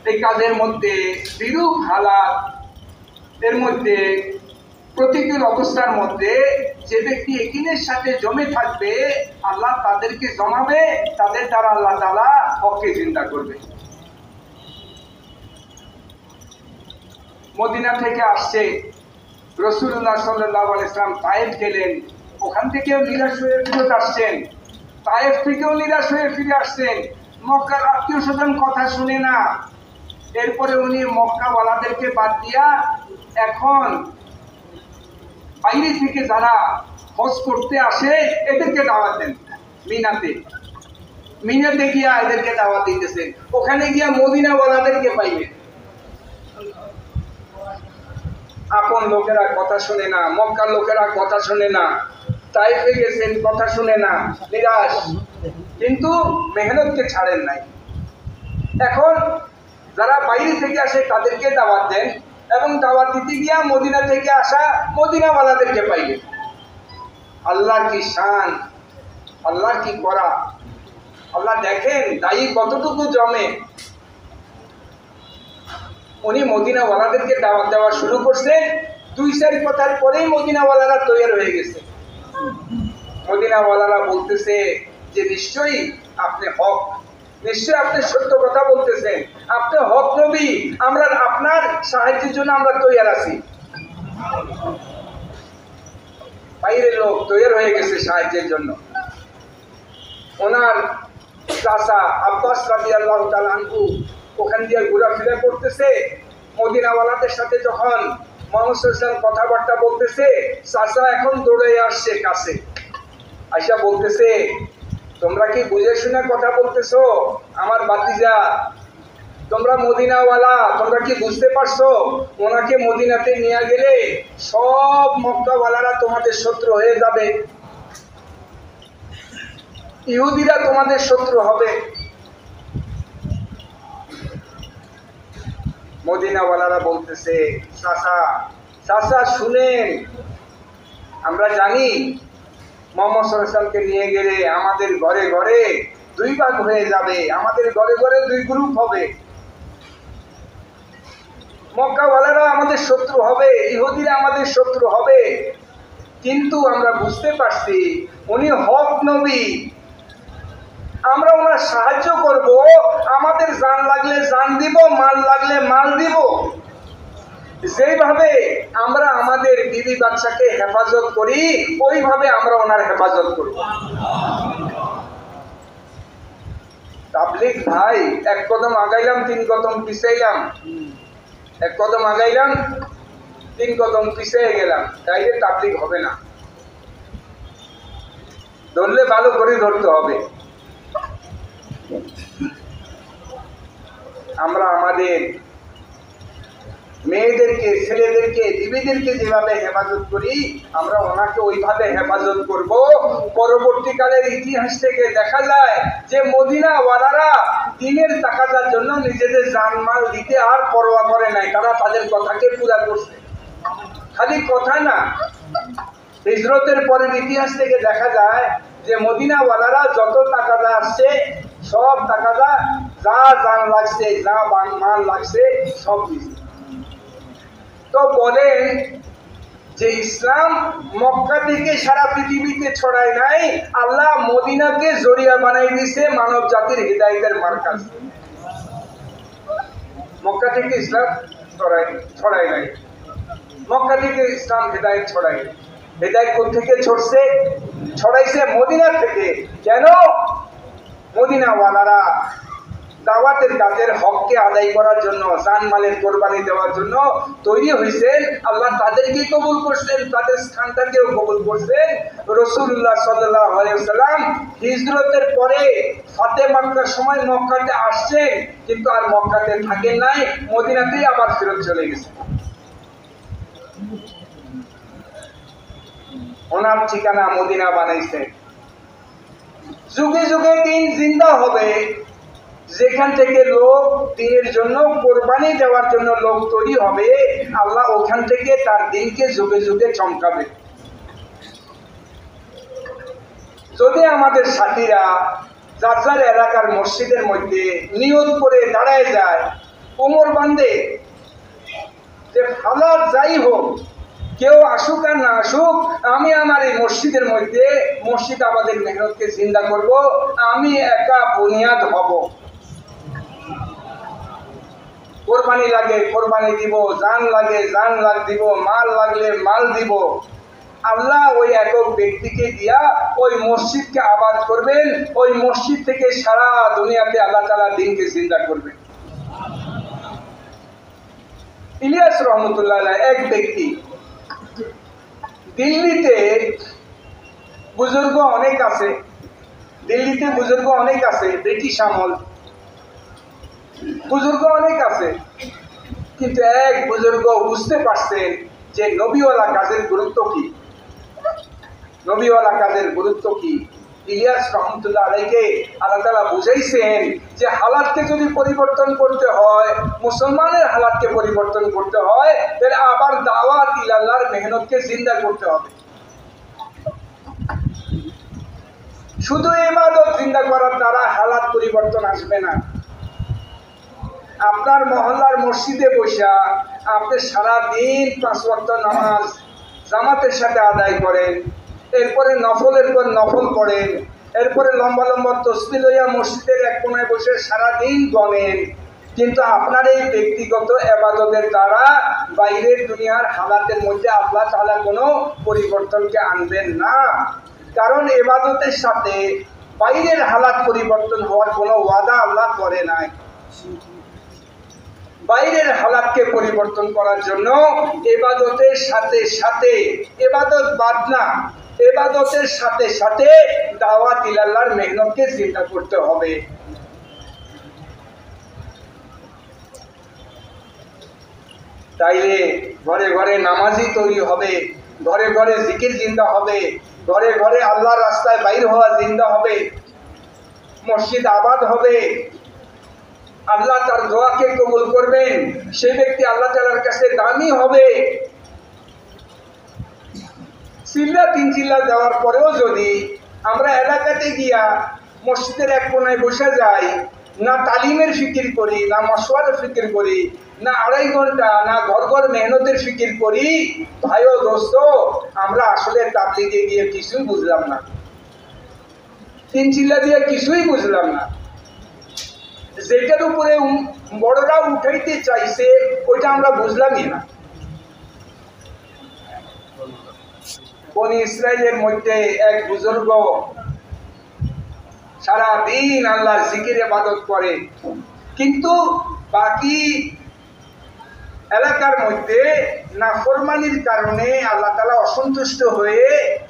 এই কাজের মধ্যে বিরূপ হালাত এর মধ্যে প্রতিকূল অবস্থার মধ্যে যে ব্যক্তি একিনের সাথে জমে থাকবে আল্লাহ তাদেরকে জমাবে, তাদের দ্বারা আল্লাহ তাআলা হককে জিন্দা করবে। মদিনা থেকে আসছে রাসূলুল্লাহ সাল্লাল্লাহু আলাইহি ওয়াসাল্লাম, তায়েফ গেলেন, ওখান থেকেও নিরাশ হয়ে ফিরত আসছেন, তায়েফ থেকেও নিরাশ হয়ে ফিরে আসছেন, মক্কার আত্মীয় স্বজন কথা শুনে না, এরপরে উনি মক্কাওয়ালাদেরকে বাদ দিয়া এখন বাইরে থেকে যারা হজ করতে আসে এদেরকে দাওয়াত দেন। মিনাতে গিয়া এদেরকে দাওয়াত দিতেছেন, ওখানে গিয়া মদিনাওয়ালাদেরকে পাইবেন। আপন লোকেরা কথা শুনে না, মক্কার লোকেরা কথা শুনে না, তাইফে গেছেন কথা শুনে না, নিরাশ, কিন্তু মেহনতকে ছাড়েন নাই। এখন যারা বাইরে থেকে আসে তাদেরকে দাওয়াত দেন এবং দাওয়াত দিতে গিয়া মদিনা থেকে আসা মদিনাওয়ালাদেরকে পাইবেন। আল্লাহর কি শান, আল্লাহর কি করা, আল্লাহ দেখেন দায়ী কতটুকু জমে। উনি মদিনাওয়ালাদেরকে দাওয়াত দেওয়া শুরু করছে, 2-4 কথার পরেই মদিনাওয়ালারা তৈরি হয়ে গেছে। মদিনাওয়ালারা বলতেছে যে নিশ্চয়ই আপনি হক, নিশ্চয়ই আপনি সত্য কথা বলতেছেন, আপনি হক নবী, আমরা আপনার সাহায্যের জন্য আমরা তৈরি আছি। বাইরের লোক তৈরি হয়ে গেছে সাহায্যের জন্য। ওনার চাচা আব্বাস রাদিয়াল্লাহু তাআলা আনহু ওখান দিয়ে ঘোরাফেরা করতেছে, মদিনাওয়ালাদের সাথে যখন মুহাম্মদ সাল্লাল্লাহু আলাইহি ওয়াসাল্লাম কথাবার্তা বলতেছে, চাচা এখন দৌড়ে আসছে কাছে, আইসা বলতেছে তোমরা কি বুঝে শুনে কথা বলতেছো? আমার ভাতিজা, তোমরা মদিনাওয়ালা, তোমরা কি বুঝতে পারছো ওনাকে মদিনাতে নিয়ে গেলে সব মক্কাওয়ালারা তোমাদের শত্রু হয়ে যাবে, ইহুদিরা তোমাদের শত্রু হবে। মদিনাওয়ালারা বলতেছে চাচা শুনেন, আমরা জানি মুহাম্মদ সাল্লাল্লাহু আলাইহি ওয়াসাল্লামকে নিয়ে গেলে আমাদের ঘরে ঘরে 2 ভাগ হয়ে যাবে, আমাদের ঘরে ঘরে 2 গ্রুপ হবে, মক্কাওয়ালারা আমাদের শত্রু হবে, ইহুদিরা আমাদের শত্রু হবে, কিন্তু আমরা বুঝতে পারছি উনি হক নবী, আমরা ওনার সাহায্য করব, আমাদের জান লাগলে জান দিব, মাল লাগলে মাল দিব, যেভাবে আমরা আমাদের বিবি বাচ্চাকে হেফাজত করি ওইভাবে আমরা ওনার হেফাজত করব। তাবলীগ ভাই, 1 কদম আগাইলাম 3 কদম পিছাইলাম, 1 কদম আগাইলাম 3 কদম পিছিয়ে গেলাম, তাইলে তাবলীগ হবে না। ধরলে ভালো করে ধরতে হবে। আমরা আমাদের মেয়েদেরকে, ছেলেদেরকে, বিবিদেরকে যেভাবে হেফাজত করি আমরা ওনাকে ওইভাবে হেফাজত করব। পরবর্তীকালের ইতিহাস থেকে দেখা যায় যে মদিনাওয়ালারা দিনের তাকাজার জন্য নিজেদের জানমাল দিতে আর পরোয়া করে নাই, তারা তাদের কথাকে পুরা করছে। খালি কথা না, হিজরতের পরের ইতিহাস থেকে দেখা যায় যে মদিনাওয়ালারা যত টাকাদা আসছে সব টাকাদা যা জান লাগছে যা মাল লাগছে সব দিচ্ছে। তো বলেন যে ইসলাম মক্কা থেকে সারা পৃথিবীতে ছড়ায় নাই, আল্লাহ মদিনাকে জরিয়া বানাই দিয়েছে মানব জাতির হিদায়াতের মার্কাজ। মক্কা থেকে ইসলাম ছড়ায় নাই, মক্কা থেকে ইসলাম হিদায়াত ছড়ায়। হিদায়াত কোথা থেকে ছড়াইছে মদিনা থেকে। কেন? মদিনাওয়ালারা দাওয়াতের কাজের হককে আদায় করার জন্য, জানমালের কোরবানি দেওয়ার জন্য তৈরি হয়েছেন। আল্লাহ তাদেরকে কবুল করছেন, তাদের স্থানটাকেও কবুল করছেন। রাসূলুল্লাহ সাল্লাল্লাহু আলাইহি ওয়াসাল্লাম হিজরতের পরে ফাতে মক্কার সময় মক্কাতে আসছেন, কিন্তু আর মক্কাতে থাকেন নাই, মদিনাতেই আবার ফেরত চলে গেছেন। ওনার ঠিকানা মদিনা বানাইছে। যুগে যুগে দিন জিন্দা হবে, যেখান থেকে লোক দিনের জন্য কোরবানি দেওয়ার জন্য লোক তৈরি হবে, আল্লাহ ওখান থেকে তার দিনকে যুগে যুগে চমকাবে। যদি আমাদের সাথীরা যার যার এলাকার মসজিদের মধ্যে নিয়ত করে দাঁড়ায় যায়, কোমর বাঁধে যে হালাত যাই হোক, কেউ আসুক আর না আসুক, আমি আমার এই মসজিদের মধ্যে মসজিদ আমাদের মেহনতকে জিন্দা করব, আমি একা বুনিয়াদ হব। কোরবানি লাগে কোরবানি দিব, জান লাগে জান দিব, মাল লাগলে মাল দিব। আল্লাহ ওই একক ব্যক্তিকে দিয়া ওই মসজিদকে আবাদ করবেন, ওই মসজিদ থেকে সারা দুনিয়াতে আল্লাহ তাআলা দ্বীনকে জিন্দা করবেন। ইলিয়াস রহমতুল্লাহ এক ব্যক্তি, দিল্লিতে বুজুর্গ অনেক আছে, দিল্লিতে বুজুর্গ অনেক আছে, ব্রিটিশ আমল বুজুর্গ অনেক আছে, কিন্তু এক বুজুর্গ বুঝতে পারছেন যে নবীওয়ালা কাজের গুরুত্ব কি, নবীওয়ালা কাজের গুরুত্ব কি। ইলিয়াস রহমতুল্লাহ আলাইকে আল্লাহ তাআলা বুঝাইছেন যে হালাতকে যদি পরিবর্তন করতে হয়, মুসলমানের হালাতকে পরিবর্তন করতে হয়, তাহলে আবার দাওয়াত ইলাল্লাহর মেহনতকে জিন্দা করতে হবে। শুধু ইবাদত জিন্দা করার দ্বারা হালাত পরিবর্তন আসবে না। আপনার মহল্লার মসজিদে বসা আপনি সারা দিন 5 ওয়াক্ত নামাজ জামাতের সাথে আদায় করেন, এরপরে নফলের পর নফল পড়েন, এরপরে লম্বা লম্বা তসবিহ লইয়া মসজিদের এক কোণায় বসে সারাদিন গণেন, কিন্তু আপনার এই ব্যক্তিগত ইবাদতের দ্বারা বাইরের দুনিয়ার হালাতের মধ্যে আল্লাহ তাআলা কোনো পরিবর্তনকে আনবেন না। কারণ ইবাদতের সাথে বাইরের হালাত পরিবর্তন হওয়ার কোনো ওয়াদা আল্লাহ করে নাই। বাইরের হালাতকে পরিবর্তন করার জন্য ইবাদতের সাথে সাথে, ইবাদত বাদ না, ইবাদতের সাথে সাথে দাওয়াত ইলাল্লাহর মেহনতকে জিন্দা করতে হবে। তাইলে ঘরে ঘরে নামাজি তৈরি হবে, ঘরে ঘরে জিকির জিন্দা হবে, ঘরে ঘরে আল্লাহর রাস্তায় বাইর হওয়া জিন্দা হবে, মসজিদ আবাদ হবে, আল্লাহ তার দোয়াকে কবুল করবেন, সেই ব্যক্তি আল্লাহ তাআলার কাছে দামি হবে। চিল্লা 3 চিল্লা দেওয়ার পরেও যদি আমরা এলাকাতে গিয়া মসজিদের এক কোণায় বসে যাই, না তালিমের ফিকির করি, না মশওয়ারার ফিকির করি, না 2.5 ঘন্টা না ঘর ঘর মেহনতের ফিকির করি, ভাই ও দোস্ত, আমরা আসলে তাবলীগে গিয়ে কিছুই বুঝলাম না, 3 চিল্লা দিয়ে কিছুই বুঝলাম না। যেটার উপরে বড়রা উঠাইতে চাইছে ওইটা আমরা বুঝলামই না। বনি ইসরাইলের মধ্যে এক বুজুর্গ সারা দিন আল্লাহর জিকির ইবাদত করে, কিন্তু বাকি এলাকার মধ্যে নাফরমানির কারণে আল্লাহ তাআলা অসন্তুষ্ট হয়ে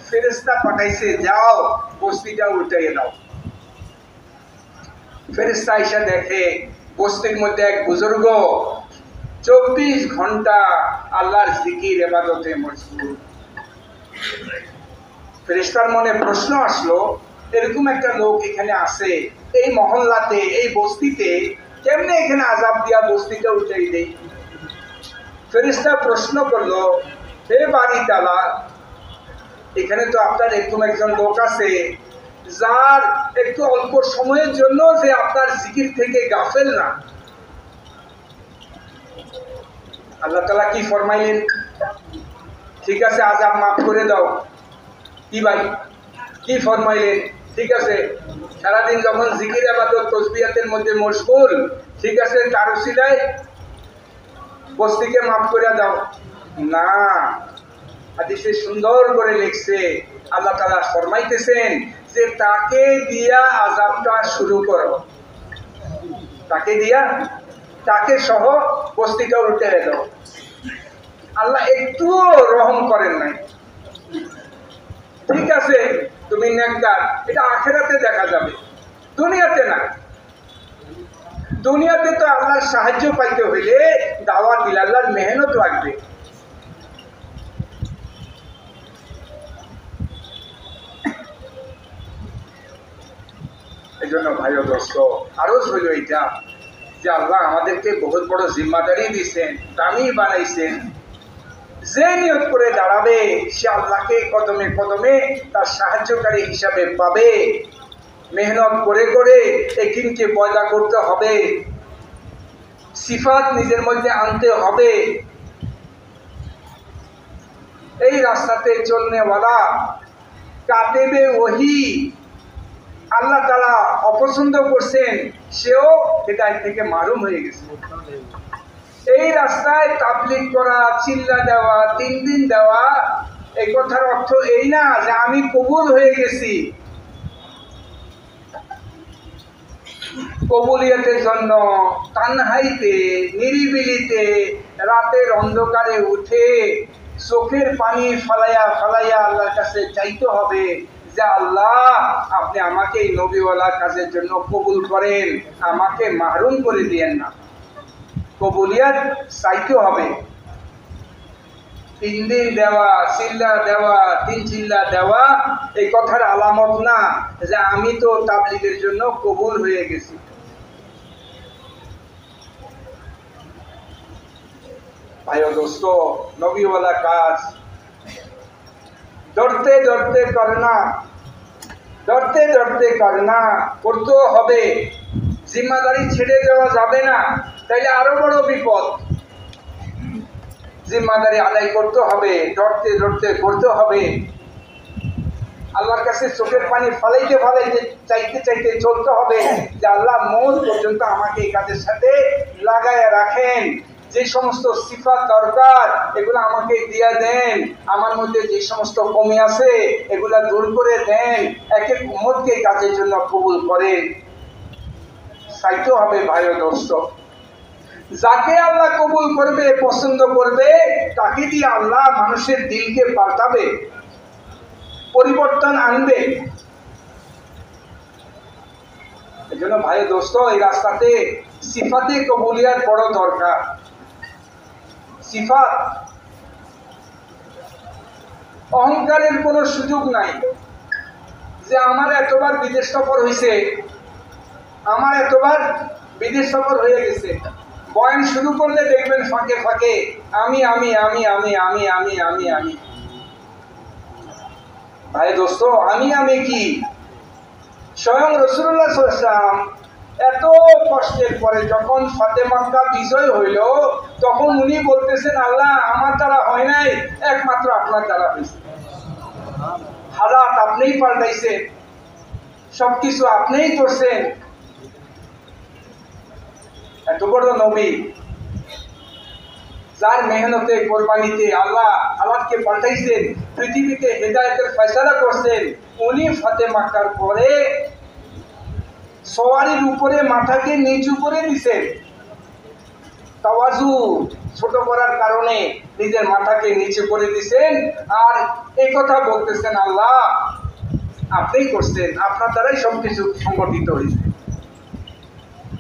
ফেরেশতা পাঠাইছে, যাও বস্তিটা উল্টাইয়ে দাও। ফেরেশতা এসে দেখে বস্তির মধ্যে এক বুজুর্গ 24 ঘন্টা আল্লাহর জিকির ইবাদতে মশগুল। ফেরেশতার মনে প্রশ্ন আসলো, এরকম একটা লোক এখানে আছে, এই মহল্লাতে, এই বস্তিতে, কেমনে এখানে আযাব দিয়া বস্তিটা উঠাই দেই? ফেরেশতা প্রশ্ন করলো, হে বাড়ি তালা, এখানে তো আপনার এরকম একজন লোক আছে যার একটু অল্প সময়ের জন্য যে আপনার জিকির থেকে গাফেল না। আল্লাহ তাআলা কি ফরমাইলেন? ঠিক আছে, আযাব মাফ করে দাও। কি ভাই, কি ফরমাইলেন? ঠিক আছে, সারাদিন যখন জিকির ইবাদত তাসবিহাতের মধ্যে মশগুল, ঠিক আছে, তার উসিলায় বস্তিকে মাফ করে দাও না। হাদিসে সুন্দর করে লিখছে, আল্লাহ তাআলা ফরমাইতেছেন যে তাকে দিয়া আযাবটা শুরু করো, তাকে দিয়া, তাকে সহ বস্তিটা উল্টে দাও। আল্লাহ একটুও রহম করেন নাই। ঠিক আছে, তুমি নেককার, এটা আখিরাতে দেখা যাবে, দুনিয়াতে না। দুনিয়াতে তো আল্লাহর সাহায্য পাইতে হইলে দাওয়াত দিলে আল্লাহর মেহনত লাগবে। এই জন্য ভাই ও দোস্ত, আরজ হইল এইটা যে আল্লাহ আমাদেরকে বহুত বড় জিম্মাদারি দিয়েছেন, দামি বানাইছেন। যে নিয়ত করে দাঁড়াবে সে আল্লাহকে কদমে কদমে তার সাহায্যকারী হিসাবে পাবে। মেহনত করে করে একিনকে পয়দা করতে হবে, সিফাত নিজের মধ্যে আনতে হবে। এই রাস্তাতে চলনেওয়ালা কাতেবে ওহী আল্লাহ তাআলা অপছন্দ করছেন, সেও হেদায়েত থেকে মারুম হয়ে গেছে। এই রাস্তায় তাবলীগ করা, চিল্লা দেওয়া, 3 দিন দেওয়া, এই কথার অর্থ এই না যে আমি কবুল হয়ে গেছি। কবুলিয়তের জন্য তানহাইতে, নিরিবিলিতে, রাতের অন্ধকারে উঠে চোখের পানি ফালাইয়া ফালাইয়া আল্লাহর কাছে চাইতে হবে যে আল্লাহ, আপনি আমাকে এই নবীওয়ালা কাজের জন্য কবুল করেন, আমাকে মাহরুম করে দিয়েন না। কবুলিয়ত চাইতে হবে। 3 দিন দেওয়া, চিল্লা দেওয়া, 3 চিল্লা দেওয়া এই কথার আলামত না যে আমি তো তাবলীগের জন্য কবুল হয়ে গেছি। ভাই ও দোস্ত, নবীওয়ালা কাজ ডরতে ডরতে করনা, ডরতে ডরতে করনা, করতেও হবে। জিম্মাদারি ছেড়ে দেওয়া যাবে না, তাইলে আরো বড় বিপদ। জিম্মাদারি আদায় করতে হবে, ডরতে ডরতে করতে হবে। আল্লাহর কাছে চোখের পানি ফালাইতে ফালাইতে, চাইতে চাইতে চলতে হবে যে আল্লাহ, মৌত পর্যন্ত আমাকে এই কাজের সাথে লাগাইয়া রাখেন। যে সমস্ত সিফাত দরকার এগুলো আমাকে দিয়া দেন, আমার মধ্যে যে সমস্ত কমি আছে এগুলা দূর করে দেন। এক এক উম্মতকে এই কাজের জন্য কবুল করেন। চাইতে হবে ভাই ও দোস্ত। যাকে আল্লাহ কবুল করবে, পছন্দ করবে, তাকে দিয়ে আল্লাহ মানুষের দিলকে পাল্টাবে, পরিবর্তন আনবে। এই জন্য ভাই দোস্ত, এই রাস্তাতে সিফাতে কবুলিয়াত বড় দরকার। সিফাত, অহংকারের কোনো সুযোগ নাই যে আমার এতবার বিদেশ সফর হয়েছে, আমার এতবার বিদেশ সফর হয়ে গেছে। বয়ান শুরু করলে দেখবেন ফাঁকে ফাঁকে আমি আমি আমি আমি আমি আমি আমি আমি। ভাই দোস্ত, আমি কি? স্বয়ং রাসূলুল্লাহ সাল্লাল্লাহু আলাইহি ওয়াসাল্লাম এত কষ্টের পরে যখন ফাতে মক্কা বিজয় হইল, তখন উনি বলতেছেন, আল্লাহ, আমার দ্বারা হয় নাই, একমাত্র আপনার দ্বারা হয়েছে। হালাত আপনিই পাল্টাইছেন, সবকিছু আপনিই করছেন। এত বড় নবী, যার মেহনতে, কোরবানিতে আল্লাহ হালাতকে পাল্টাইছেন, পৃথিবীতে হেদায়েতের ফয়সালা করছেন, উনি ফাতে মক্কার পরে সওয়ারির উপরে মাথাকে নিচু করে দিয়েছেন। তাওয়াজু, ছোট করার কারণে নিজের মাথাকে নিচু করে দিয়েছেন। আর এই কথা বলতেছেন, আল্লাহ, আপনিই করছেন, আপনার দ্বারাই সবকিছু সংগঠিত হয়েছে।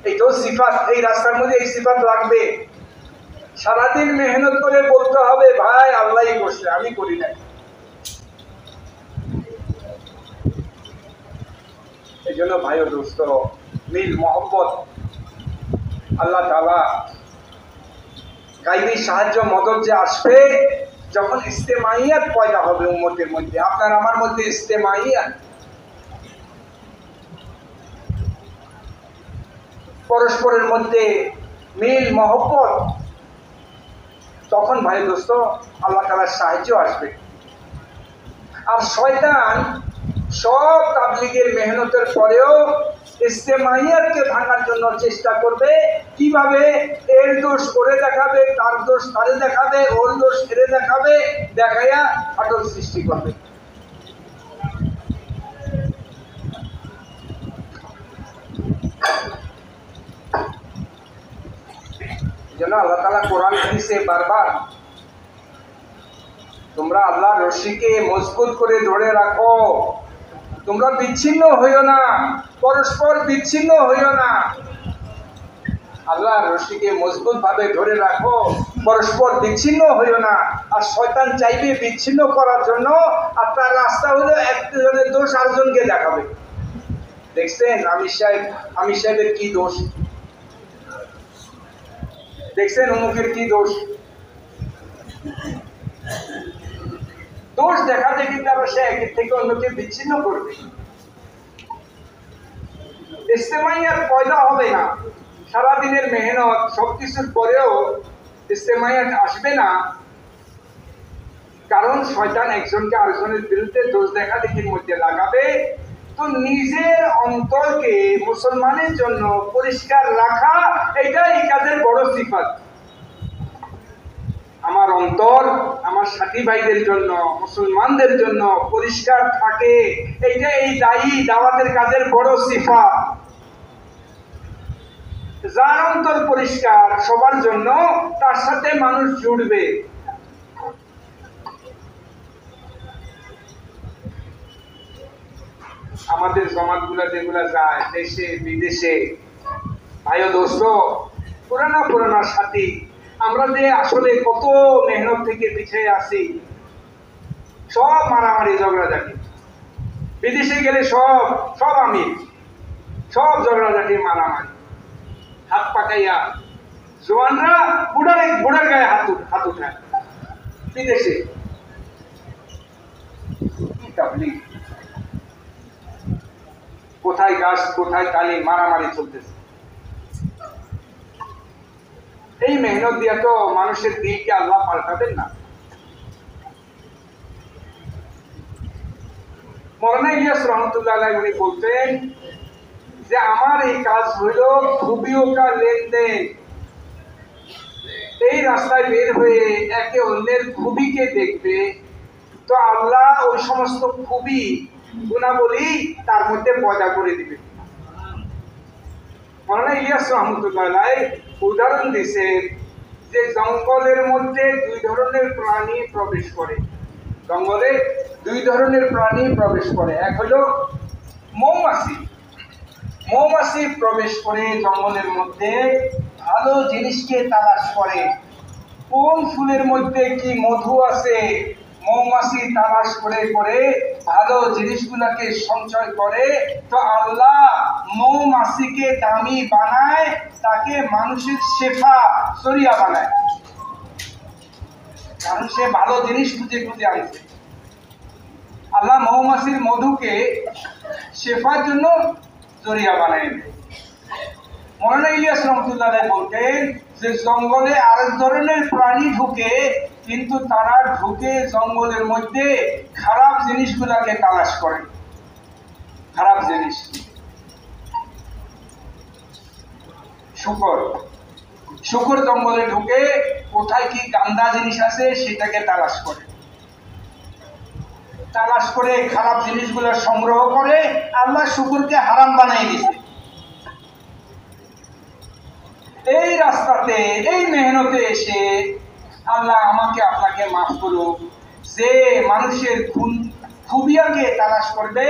এইটাও সিফাত। এই রাস্তার মধ্যে এই সিফাত লাগবে। সারাদিন মেহনত করে বলতে হবে, ভাই আল্লাহই করছে, আমি করি নাই। এই জন্য ভাই ও দোস্ত, মিল মহব্বত, আল্লাহ তাআলা গায়বী সাহায্য মদত যে আসবে, যখন ইস্তেমাইয়াত পয়দা হবে উম্মতের মধ্যে, আপনার আমার মধ্যে ইস্তেমাইয়াত, পরস্পরের মধ্যে মিল মহব্বত, তখন ভাই দোস্ত আল্লাহ তাআলার সাহায্য আসবে। আর শয়তান সব তাবলীগের মেহনতের পরেও ইস্তেমাইয়াতকে ভাঙার জন্য চেষ্টা করবে। কিভাবে? এর দোষ করে দেখাবে, তার দোষ তারে দেখাবে, ওর দোষ এরে দেখাবে, দেখাইয়া ফাটল সৃষ্টি করবে। যেন আল্লাহ তাআলা কোরআন হাদিসে বারবার তোমরা আল্লাহর রশিকে মজবুত করে ধরে রাখো, তোমরা বিচ্ছিন্ন হইও না, পরস্পর বিচ্ছিন্ন হইও না। আল্লাহর রশিকে মজবুত ভাবে ধরে রাখো, পরস্পর বিচ্ছিন্ন হইও না। আর শয়তান চাইবে বিচ্ছিন্ন করার জন্য, আর তার রাস্তা হলো একজনের দোষ আরেকজনকে দেখাবে। দেখছেন আমির সাহেবের কি দোষ, দেখছেন অমুকের কি দোষ, দোষ দেখাতে কিন্তু আবার সে একের থেকে অন্যকে বিচ্ছিন্ন করবে। ইস্তেমাইয়াত পয়দা হবে না, সারাদিনের মেহনত সবকিছুর পরেও ইস্তেমাইয়াত আসবে না, কারণ শয়তান একজনকে আরেকজনের বিরুদ্ধে দোষ দেখা দেখির মধ্যে লাগাবে। তো নিজের অন্তরকে মুসলমানের জন্য পরিষ্কার রাখা, এটা এই কাজের বড় সিফাত। আমার অন্তর আমার সাথী ভাইদের জন্য, মুসলমানদের জন্য পরিষ্কার থাকে, এইটা এই দায়ী দাওয়াতের কাজের বড় সিফাত। যার অন্তর পরিষ্কার সবার জন্য, তার সাথে মানুষ জুড়বে। আমাদের জমাতগুলা যেগুলা যায় দেশে বিদেশে, ভাই ও দোস্ত, পুরানা সাথী, আমরা যে আসলে কত মেহনত থেকে পিছিয়ে আছি, সব মারামারি ঝগড়াঝাটি। বিদেশে গেলে সব আমি সব ঝগড়াঝাটি মারামারি, হাত পাকাইয়া জোয়ানরা বুড়ার গায়ে হাত উঠায়। বিদেশে কোথায় গাছ কোথায় কালি, মারামারি চলতেছে। এই মেহনত দিয়া তো মানুষের দিলকে আল্লাহ পাল্টাবেন না। মৌলানা ইলিয়াস রহমতুল্লাহ আলাইহি উনি বলতেন যে আমার এই কাজ হইল খুবিও কা লেনদেন। এই রাস্তায় বের হয়ে একে অন্যের খুবিকে দেখবে, তো আল্লাহ ওই সমস্ত খুবই গুণাবলী তার মধ্যে পয়দা করে দিবে। মৌলানা ইলিয়াস রহমতুল্লাহ আলাইহি উদাহরণ দিয়েছেন যে জঙ্গলের মধ্যে দুই ধরনের প্রাণী প্রবেশ করে। জঙ্গলে দুই ধরনের প্রাণী প্রবেশ করে, এক হলো মৌমাছি। মৌমাছি প্রবেশ করে জঙ্গলের মধ্যে ভালো জিনিসকে তালাশ করে, কোন ফুলের মধ্যে কি মধু আছে, মৌমাছি তালাশ করে করে ভালো জিনিসগুলোকে সঞ্চয় করে। তো আল্লাহ মৌমাছিকে দামি বানায়, তাকে মানুষের শেফা সরিয়া বানায়, কারণ সে ভালো জিনিস খুঁজে খুঁজে আনছে। আল্লাহ মৌমাছির মধুকে শেফার জন্য জরিয়া বানায়। মৌলানা ইলিয়াস রহমতুল্লাহ বলতেন যে জঙ্গলে আরেক ধরনের প্রাণী ঢুকে, কিন্তু তারা ঢুকে জঙ্গলের মধ্যে খারাপ জিনিসগুলাকে তালাশ করে। খারাপ জিনিস, শুকর জঙ্গলে ঢুকে কোথায় কি গান্দা জিনিস আছে সেটাকে তালাশ করে খারাপ জিনিসগুলো সংগ্রহ করে। আল্লাহ শুকরকে হারাম বানাই দিয়েছে। এই রাস্তাতে এই মেহনতে এসে আল্লাহ আমাকে আপনাকে মাফ করুক, যে মানুষের খুবিয়াকে তালাশ করবে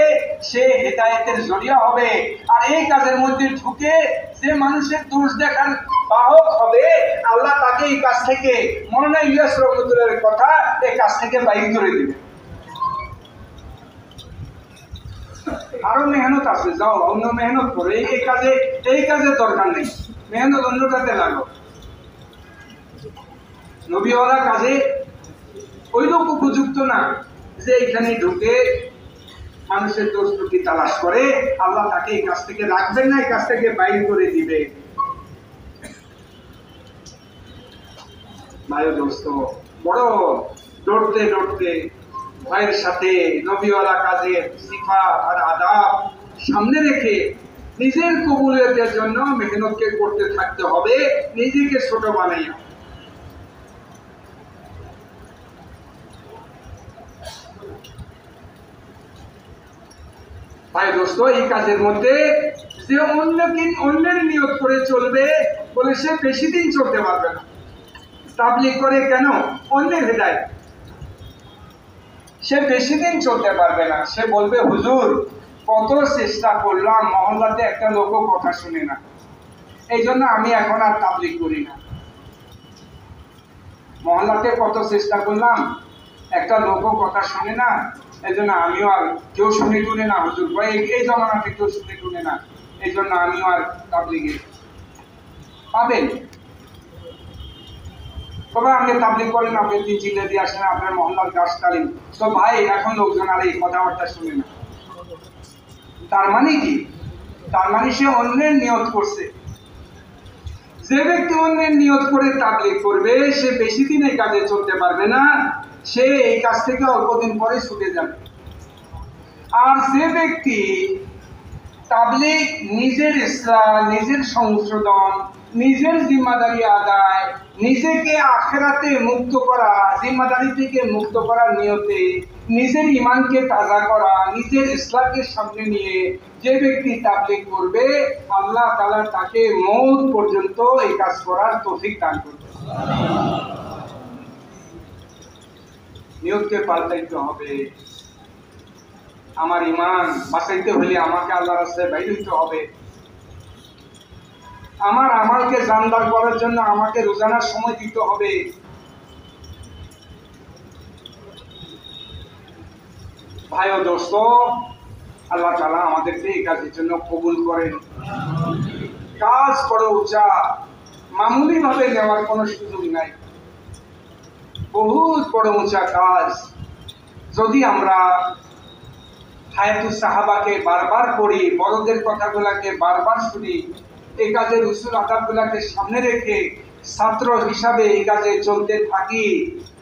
সে হেদায়েতের জরিয়া হবে। আর এই কাজের মধ্যে ঢুকে যে মানুষের দোষ দেখার বাহক হবে, আল্লাহ তাকে এই কাজ থেকে, মৌলানা ইলিয়াস রহমতুল্লাহর কথা, এই কাজ থেকে বাইর করে দিবে। আরো মেহনত আছে, যাও অন্য মেহনত করো, এই কাজে দরকার নেই, মেহনত অন্য কাজে লাগো। নবীওয়ালা কাজে ওই লোক উপযুক্ত না যে এখানে ঢুকে মানুষের দোষ ত্রুটি তালাশ করে। আল্লাহ তাকে এই কাজ থেকে রাখবেন না, এই কাজ থেকে বাইর করে দিবে। ভাই দোস্ত, বড় ডরতে ডরতে ভয়ের সাথে নবীওয়ালা কাজের সিফাত আর আদাব সামনে রেখে নিজের কবুলিয়তের জন্য মেহনতকে করতে থাকতে হবে, নিজেকে ছোট বানাইয়া। ভাই দোস্ত, এই কাজের মধ্যে যে অন্যের নিয়ত করে চলবে বলে সে বেশি দিন চলতে পারবে না। তাবলীগ করে কেন? অন্যের হেদায়েত। সে বেশি দিন চলতে পারবে না। সে বলবে, হুজুর কত চেষ্টা করলাম, মহল্লাতে একটা লোকও কথা শুনে না, এই জন্য আমি এখন আর তাবলীগ করি না। মহল্লাতে কত চেষ্টা করলাম, একটা লোকও কথা শুনে না, এই জন্য আমিও আর, কেউ শুনে টুনে না হুজুর ভাই, এই জমানাতে কেউ শুনে টুনে না, এই জন্য আমিও আর তাবলীগে। পাবেন তবে আপনি তাবলীগ করেন, আপনি চিল্লে দিয়ে আসেন আপনার মহল্লার গাছ তালিম, তো ভাই এখন লোকজন আর এই কথাবার্তা শুনে না। তার মানে কি? তার মানে সে অন্যের নিয়ত করছে। যে ব্যক্তি অন্যের নিয়ত করে তাবলীগ করবে সে বেশি দিন এই কাজে চলতে পারবে না, সে এই কাজ থেকে অল্প দিন পরে ছুটে যাবে। আর যে ব্যক্তি তাবলীগ নিজের ইসলাহ, নিজের সংশোধন, নিজের জিম্মাদারি আদায়, নিজেকে আখিরাতে মুক্ত করা, জিম্মাদারি থেকে মুক্ত করার নিয়তে নিজের ঈমানকে তাজা করা, নিজের ইসলামকে সামনে নিয়ে যে ব্যক্তি তাবলীগ করবে, আল্লাহ তাআলা তাকে মওত পর্যন্ত এই কাজ করার তৌফিক দান করবে। নিয়তকে পাল্টাইতে হবে। আমার ঈমান বাঁচাইতে হলে আমাকে আল্লাহর রাস্তায় বাইর হইতে হবে। আমার আমালকে জানদার করার জন্য আমাকে রোজানার সময় দিতে হবে। ভাই ও দোস্ত, আল্লাহ তাআলা আমাদেরকে এই কাজের জন্য কবুল করেন। কাজ বড় উঁচা, মামুলি ভাবে নেওয়ার কোনো সুযোগ নাই। বহুত বড় উঁচা কাজ। যদি আমরা হায়াতুস সাহাবাকে বারবার পড়ি, বড়দের কথাগুলাকে বারবার শুনি, এই কাজের উসুল আদাবগুলাকে সামনে রেখে ছাত্র হিসাবে এই কাজে চলতে থাকি,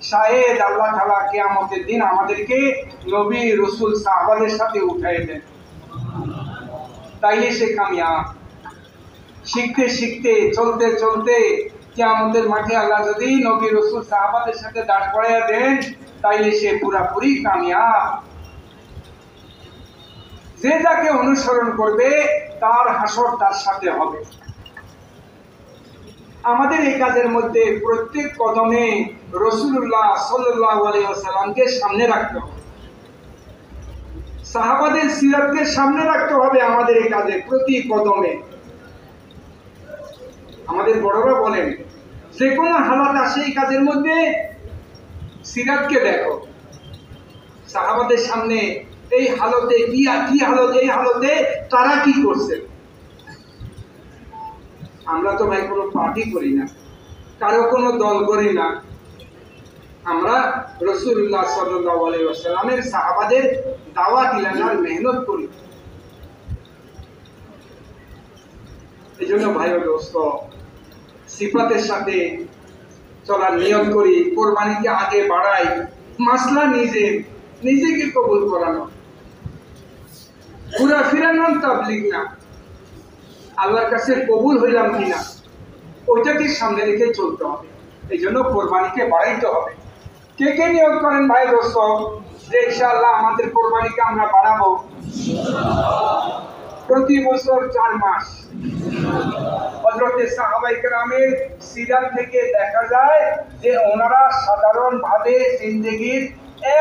শায়েদ আল্লাহ তাআলা কিয়ামতের দিন আমাদেরকে নবী রাসূল সাহাবাদের সাথে উঠাই দেন। তাইলে সে কামিয়াব। শিখতে শিখতে, চলতে চলতে কিয়ামতের মাঠে আল্লাহ যদি নবী রাসূল সাহাবাদের সাথে দাঁড় করাইয়া দেন, তাইলে সে পুরাপুরি কামিয়াব। যে যাকে অনুসরণ করবে তার হাসর তার সাথে হবে। আমাদের এই কাজের মধ্যে প্রত্যেক কদমে রাসূলুল্লাহ সাল্লাল্লাহু আলাইহি ওয়াসাল্লামকে সামনে রাখতে হবে, সাহাবাদের সিরাতকে সামনে রাখতে হবে। আমাদের এই কাজে প্রতি কদমে আমাদের বড়রা বলেন, যে কোনো হালাত আসে এই কাজের মধ্যে সিরাতকে দেখো। সাহাবাদের সামনে এই হালতে কি হালত, এই হালতে তারা কি করছে। আমরা তো ভাই কোনো পার্টি করি না, কারো কোনো দল করি না, আমরা রাসূলুল্লাহ সাল্লাল্লাহু আলাইহি ওয়াসাল্লামের সাহাবাদের দাওয়াত ইলানার মেহনত করি। এই জন্য ভাই ও দোস্ত, সিফাতের সাথে চলার নিয়ত করি, কোরবানিকে আগে বাড়াই। মাসলা নিজেকে কবুল করানো, ঘুরাফিরা নাম তাবলীগ না। আল্লাহর কাছে কবুল হইলাম কিনা ওইটাকে সামনে রেখে চলতে হবে। এই জন্য কোরবানিকে বাড়াইতে হবে। কে কে নিয়োগ করেন ভাই দোস্ত যে ইনশাআল্লাহ আমাদের কোরবানিকে আমরা বাড়াবো? প্রতি বছর 4 মাস। হযরতে সাহাবায়ে কেরামের সিরাত থেকে দেখা যায় যে ওনারা সাধারণভাবে জিন্দেগির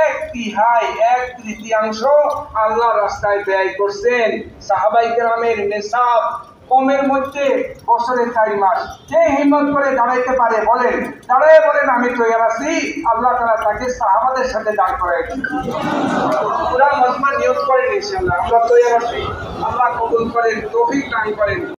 1/3 আল্লাহর রাস্তায় ব্যয় করছেন। সাহাবায়ে কেরামের নেসাব কমের মধ্যে বছরে 4 মাস। যে হিম্মত করে দাঁড়াইতে পারে বলেন, দাঁড়ায় বলেন আমি তৈরি আছি, আল্লাহ তাআলা তাকে সাহাবাদের সাথে দাঁড় করায় দেন। পুরা মজমা নিয়ত করেন ইনশাআল্লাহ আমরা তৈরি আছি। আল্লাহ কবুল করেন, তৌফিক দান করেন।